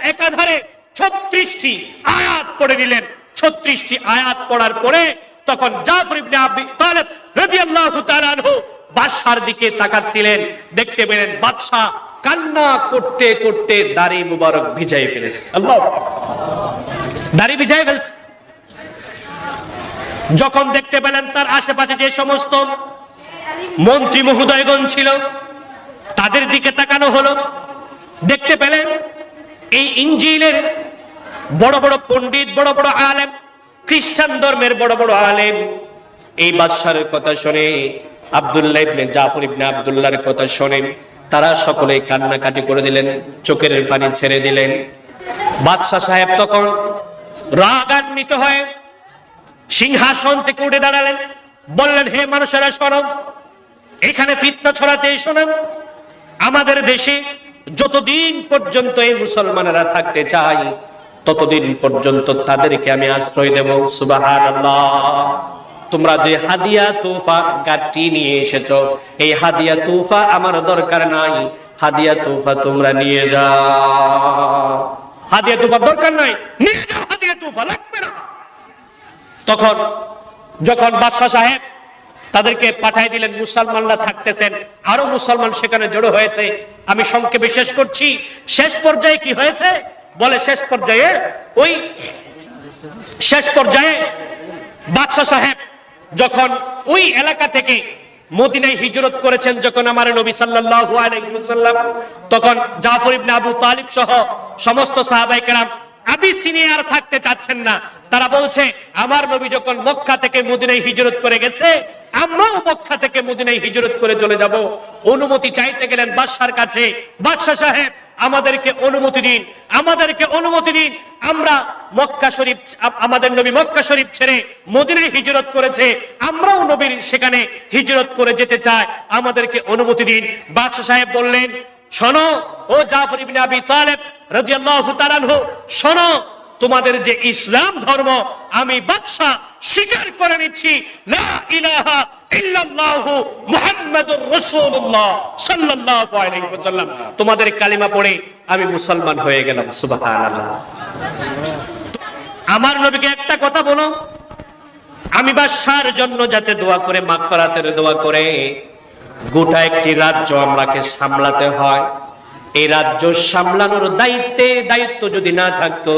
Speaker 1: একাধারে ৩৬টি আয়াত পড়ে নিলেন। ৩৬টি আয়াত পড়ার পরে তখন জাফর ইবনে আবি তালিব রাদিয়াল্লাহু তাআলা আনহু বাদশার দিকে তাকাচ্ছিলেন, দেখতে পেলেন বাদশা কান্না করতে করতে দাড়ি মুবারক ভিজাই ফেলেছে। আল্লাহ, দাড়ি ভিজাই ফেলছে। যখন দেখতে পেলেন তার আশেপাশে যে সমস্ত মন্ত্রী মহোদয়গণ ছিল তাদের দিকে তাকানো হলো, দেখতে পেলেন এই ইনজিলের বড় বড় পণ্ডিত, বড় বড় আলেম, খ্রিস্টান ধর্মের বড় বড় আলেম এই বাদশার কথা শুনে, আব্দুল্লাহ ইবনে জাফর ইবনে আব্দুল্লাহর কথা শুনেন, তারা সকলেই কান্নাকাটি করে দিলেন, চোখের পানি ছেড়ে দিলেন। বাদশা সাহেব তখন রাগান্বিত হয়ে সিংহাসন থেকে উঠে দাঁড়ালেন, বললেন, হে মানুষেরা শোনো, এখানে ফিতনা ছড়াতে এসো না। আমাদের দেশে যতদিন পর্যন্ত এই মুসলমানেরা থাকতে চায় ততদিন পর্যন্ত তাদেরকে আমি আশ্রয় দেব। সুবহানাল্লাহ। তোমরা যে হাদিয়া তোফা গাটি নিয়ে এসেছো, এই হাদিয়া তোফা আমার দরকার নাই, হাদিয়া তোফা তোমরা নিয়ে যাও। হাদিয়া তোফা দরকার নাই, নিয়ে যাও, হাদিয়া তোফা লাগবে না। তখন যখন বাদশা সাহেব তাদেরকে পাঠিয়ে দিলেন, মুসলমানরা থাকতেছেন, আরো মুসলমান সেখানে জড়ো হয়েছে। আমি সংক্ষেপে শেষ করছি। শেষ পর্যায়ে কি হয়েছে? বলে শেষ পর্যায়ে ওই শেষ পর্যায়ে বাদশাহ সাহেব যখন ওই এলাকা থেকে মদিনায় হিজরত করেছেন, যখন আমার নবী সাল্লাল্লাহু আলাইহি ওয়াসাল্লাম, তখন জাফর ইবনে আবু তালিব সহ সমস্ত সাহাবায়ে কেরাম আবিসিনিয়ার থাকতে চাচ্ছেন না। তারা বলছে আমার নবী যখন মক্কা থেকে মদিনায় হিজরত করে গেছে, আমরাও মক্কা থেকে মদিনায় হিজরত করে চলে যাব। অনুমতি চাইতে গেলেন বাদশার কাছে, বাদশা সাহেব আমাদেরকে অনুমতি দিন, আমাদেরকে অনুমতি দিন, আমরা মক্কা শরীফ, আমাদের নবী মক্কা শরীফ ছেড়ে মদিনায় হিজরত করেছে, আমরাও নবীর সেখানে হিজরত করে যেতে চাই, আমাদেরকে অনুমতি দিন। বাদশা সাহেব বললেন, শোনো ও জাফর ইবনে আবি তালেব রাদিয়াল্লাহু তাআলা আনহু, শোনো, তোমাদের যে ইসলাম ধর্ম আমি বাদশা স্বীকার করে নিচ্ছি, লা ইলাহা ইল্লাল্লাহু মুহাম্মাদুর রাসূলুল্লাহ সাল্লাল্লাহু আলাইহি ওয়াসাল্লাম, তোমাদের কালিমা পড়ে আমি মুসলমান হয়ে গেলাম। সুবহানাল্লাহ। আমার নবীকে একটা কথা বলো, আমি বাদশার জন্য যাতে দোয়া করে, মাগফিরাতের দোয়া করে, গোটা একটি রাজ্য আমাকে সামলাতে হয়, এই রাজ্য সামলানোর দায়িত্ব যদি না থাকতো,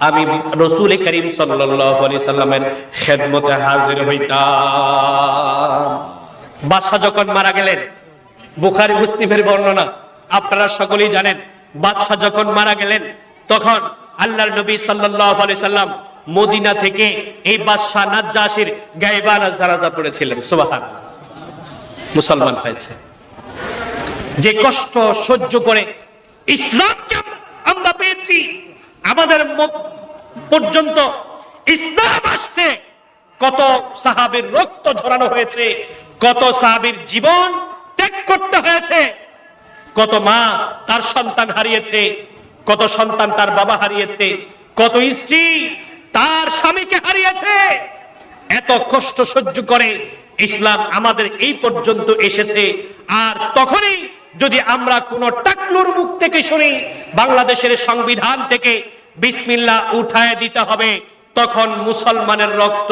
Speaker 1: আমি রাসূল করিম সাল্লাল্লাহু আলাইহি সাল্লামের খেদমতে হাজির হইতাম। বাদশা যখন মারা গেলেন, বুখারী মুসলিমের বর্ণনা আপনারা সকলেই জানেন, বাদশা যখন মারা গেলেন তখন আল্লাহর নবী সাল্লাল্লাহু আলাইহি সাল্লাম মদিনা থেকে এই বাদশা নাজ্জাশীর গায়বানা জানাজা পড়েছিলেন। সুবহানাল্লাহ। মুসলমান হয়েছে। যে কষ্ট সহ্য করে ইসলামকে আমরা পেয়েছি, আমাদের পর্যন্ত ইসলাম আসতে কত সাহাবীর রক্ত ঝরানো হয়েছে, কত সাহাবীর জীবন ত্যাগ করতে হয়েছে, কত মা তার সন্তান হারিয়েছে, কত সন্তান তার বাবা হারিয়েছে, কত স্ত্রী তার স্বামীকে হারিয়েছে। এত কষ্ট সহ্য করে ইসলাম আমাদের এই পর্যন্ত এসেছে। আর তখনই যদি আমরা কোন টাকলুর মুখ থেকে শুনি বাংলাদেশের সংবিধান থেকে বিসমিল্লাহ উঠায় দিতে হবে, তখন মুসলমানের রক্ত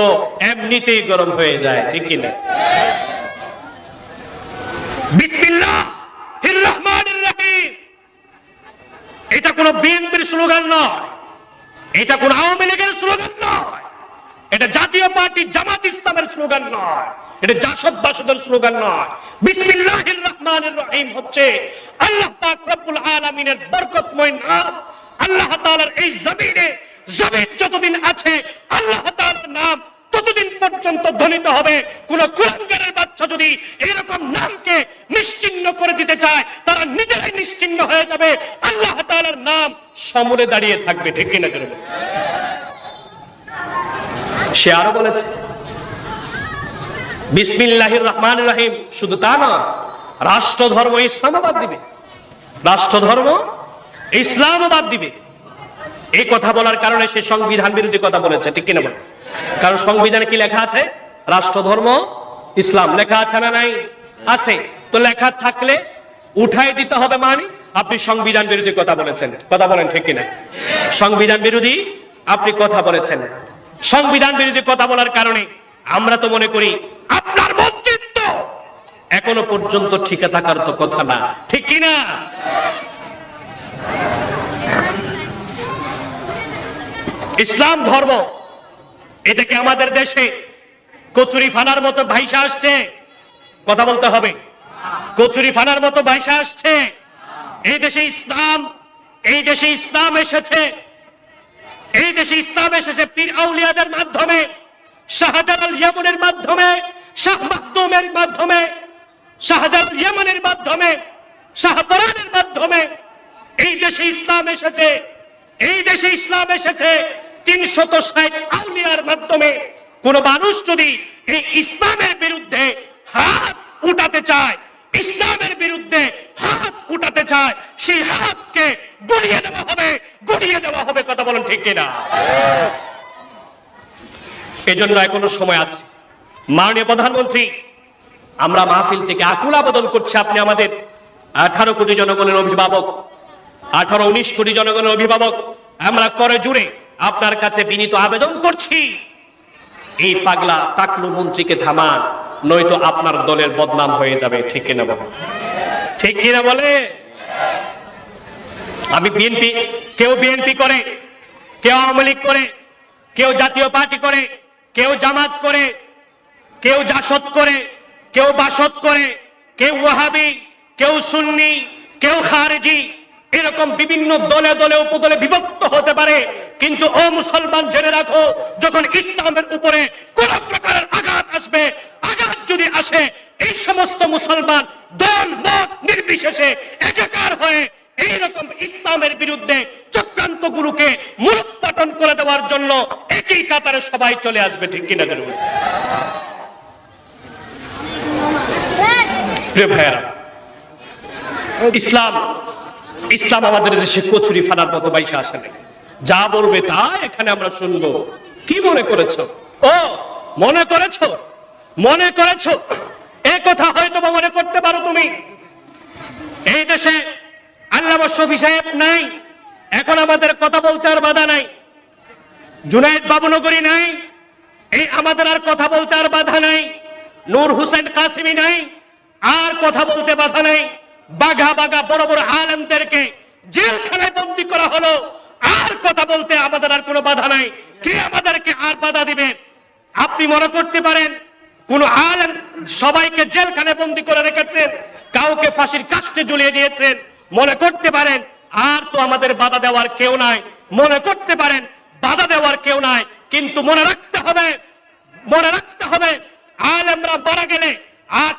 Speaker 1: এমনিতেই গরম হয়ে যায়, ঠিক কি না? বিসমিল্লাহির রহমানির রহিম, এটা কোন বিএনপির স্লোগান নয়, এটা কোন আওয়ামী লীগের স্লোগান নয়, এটা জাতীয় পার্টি জামাত ইসলামের স্লোগান নয়, এটা জাসদ বাসদের স্লোগান নয়। বিসমিল্লাহির রহমানির রহিম হচ্ছে আল্লাহ পাক রব্বুল আলামিনের বরকতময় নাম। আল্লাহ তাআলার এই জমিনে, জমিন যতদিন আছে আল্লাহ তাআলার নাম ততদিন পর্যন্ত ধ্বনিত হবে। কোন কুলাঙ্গারের বাচ্চা যদি এরকম নামকে নিশ্চিহ্ন করে দিতে চায়, তারা নিজেরাই নিশ্চিহ্ন হয়ে যাবে, আল্লাহ তাআলার নাম সমূলে দাঁড়িয়ে থাকবে, ঠিক কিনা? সে আরো বলেছে বিসমিল্লাহির রহমানির রহিম, শুধু তা না, রাষ্ট্র ধর্ম ইসলামাবাদ দিবে, রাষ্ট্র ধর্ম ইসলামাবাদ দিবে। এই কথা বলার কারণে সে সংবিধান বিরোধী কথা বলেছে, ঠিক কিনা বলে? কারণ সংবিধানে কি লেখা আছে? রাষ্ট্র ধর্ম ইসলাম লেখা আছে না নাই? আছে। তো লেখা থাকলে উঠাই দিতে হবে, মানে আপনি সংবিধান বিরোধী কথা বলেছেন। কথা বলেন, ঠিক কিনা? সংবিধান বিরোধী আপনি কথা বলেছেন। সংবিধান বিরোধী কথা বলার কারণে আমরা তো মনে করি আপনার মন্ত্রিত্ব এখনো পর্যন্ত ঠিক থাকার তো কথা না, ঠিক কিনা? ইসলাম ধর্ম এটাকে আমাদের দেশে কচুরি ফানার মতো ভাইসা আসছে। কথা বলতে হবে, কচুরি ফানার মতো ভাইসা আসছে। এই দেশে ইসলাম, এই দেশে ইসলাম এসেছে, এই দেশে ইসলাম এসেছে পীর আউলিয়াদের মাধ্যমে, শাহজালাল ইয়ামানের মাধ্যমে, শাহ মাখদুমের মাধ্যমে, শাহজালাল ইয়ামানের মাধ্যমে, শাহপরানের মাধ্যমে এই দেশে ইসলাম এসেছে। এই দেশে ইসলাম এসেছে ৩৬০ আউলিয়ার মাধ্যমে। কোন মানুষ যদি এই ইসলামের বিরুদ্ধে হাত উঠাতে চায়, ইসলামের বিরুদ্ধে হাত উঠাতে চায়, সেই হাতকে গড়িয়ে দেওয়া হবে, গড়িয়ে দেওয়া হবে। কথা বলেন, ঠিক কিনা? এজন্য এখনো সময় আছে। মাননীয় প্রধানমন্ত্রী, আমরা মাহফিল থেকে আকুল আবেদন করছি, আপনি আমাদের 18 কোটি জনগণের অভিভাবক, 18-19 কোটি জনগণের অভিভাবক, আমরা করে জুড়ে আপনার কাছে বিনীত আবেদন করছি, এই পাগলা টাকলু মন্ত্রীকে থামান, নয়তো আপনার দলের বদনাম হয়ে যাবে, ঠিক কিনা বলে? ঠিক কিনা বলে? আমি বিএনপি, কেউ বিএনপি করে, কেউ আওয়ামী লীগ করে, কেউ জাতীয় পার্টি করে, কেউ জামাত করে, কেউ জাসদ করে, কেউ বাসদ করে, কেউ ওয়াহাবি, কেউ সুন্নি, কেউ খারেজি, এরকম বিভিন্ন দলে দলে উপদলে বিভক্ত হতে পারে। কিন্তু ও মুসলমান, জেনে রাখো, যখন ইসলামের উপরে কোন প্রকারের আঘাত আসবে, আঘাত যদি আসে, এই সমস্ত মুসলমান দল মত নির্বিশেষে একাকার হয়ে এইরকম ইসলামের বিরুদ্ধে চক্রান্ত গুরুকে মূলোৎপাটন করে দেওয়ার জন্য একই কাতারে সবাই চলে আসবে। ঠিক কিনা বলুন? প্রিয় ভাইয়েরা, ইসলাম আমাদের দেশে কচুরি ফানার মতো বাইসে আসে না। যা বলবে তা এখানে আমরা শুনবো। কি মনে করেছো? ও মনে করেছো এই কথা হয়তো মনে করতে পারো তুমি। এই দেশে আল্লামা শফি সাহেব নাই, এখন আমাদের কথা বলতে আর বাধা নাই। জুনায়েদ বাবুনগরী নাই, এই আমাদের আর কথা বলতে আর বাধা নাই। নূর হোসেন কাসিমি নাই, আর কথা বলতে বাধা নাই। বাঘা বাঘা বড় বড় আলেমদেরকে জেলখানায় বন্দী করা হলো, আর কথা বলতে আমাদের আর কোনো বাধা নাই। কে আমাদেরকে আর বাধা দিবে? আপনি মনে করতে পারেন কোন আলেম সবাইকে জেলখানায় বন্দী করে রেখেছেন, কাউকে ফাঁসির কাস্টে ঝুলিয়ে দিয়েছেন, মনে করতে পারেন আর তো আমাদের বাধা দেওয়ার কেউ নাই। মনে করতে পারেন বাধা দেওয়ার কেউ নাই, কিন্তু মনে রাখতে হবে আলেমরা মারা গেলে,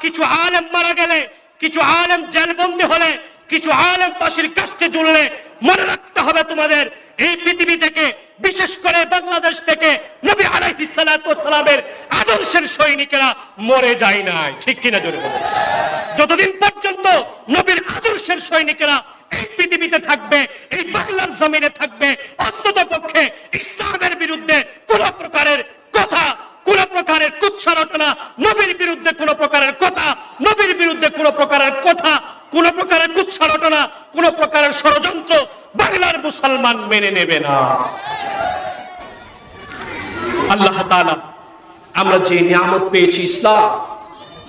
Speaker 1: কিছু আলেম মারা গেলে, কিছু আলেম জেলবন্দি হলে, কিছু আলেম ফাঁসির কাস্টে ঝুললে, মনে রাখতে হবে তোমাদের এই পৃথিবী থেকে, বিশেষ করে বাংলাদেশ থেকে নবী আলাইহিস সালাতু ওয়াস সালামের আদর্শের সৈনিকেরা মরে যায় নাই। ঠিক কিনা জোরে বলুন? যতদিন পর্যন্ত নবীর আদর্শের সৈনিকেরা এই পৃথিবীতে থাকবে, এই বাংলার জমিনে থাকবে, অন্তত পক্ষে ইসলামের বিরুদ্ধে কোন প্রকারের কথা, কোন প্রকারের কুৎসা-রটনা, নবীর বিরুদ্ধে কোন প্রকারের কথা, নবীর বিরুদ্ধে কোন প্রকারের কথা, কোন প্রকারের কুৎসা-রটনা, কোন প্রকারের ষড়যন্ত্র বাংলার মুসলমান মেনে নেবে না। আল্লাহ তাআলা আমরা যে নিয়ামত পেয়েছি ইসলাম,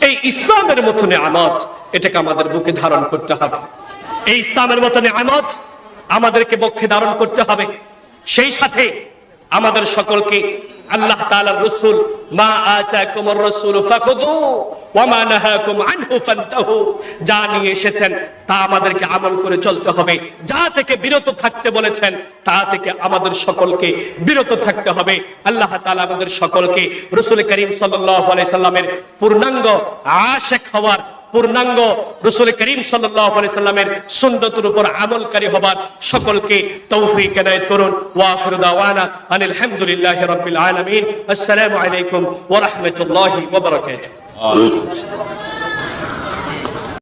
Speaker 1: এই ইসলামের মতো নিয়ামত, এটাকে আমাদের বুকে ধারণ করতে হবে। এই ইসলামের মতো নিয়ামত আমাদেরকে বুকে ধারণ করতে হবে। সেই সাথে আমাদের সকলকে আল্লাহ তাআলার রাসূল মা আতাকুমুর রাসূল ফাখুযু ওয়া মা নাহাকুম আনহু ফান্তাহু, যা নিয়ে এসেছেন তা আমাদেরকে আমল করে চলতে হবে। যা থেকে বিরত থাকতে বলেছেন তা থেকে আমাদের সকলকে বিরত থাকতে হবে। আল্লাহ তাআলা আমাদের সকলকে রাসূল করিম সাল্লাল্লাহু আলাইহি সাল্লামের পূর্ণাঙ্গ আশিক হওয়ার, পূর্ণাঙ্গ রাসূল করিম সাল্লাল্লাহু আলাইহি সাল্লামের সুন্নতের উপর আমলকারী হবার সকলকে তৌফিক এনায়েত করুন। ওয়া আখিরু দাওয়ানা আনিল হামদুলিল্লাহি রাব্বিল আলামিন। আসসালামু আলাইকুম ওয়া রাহমাতুল্লাহি ওয়া বারাকাতুহু।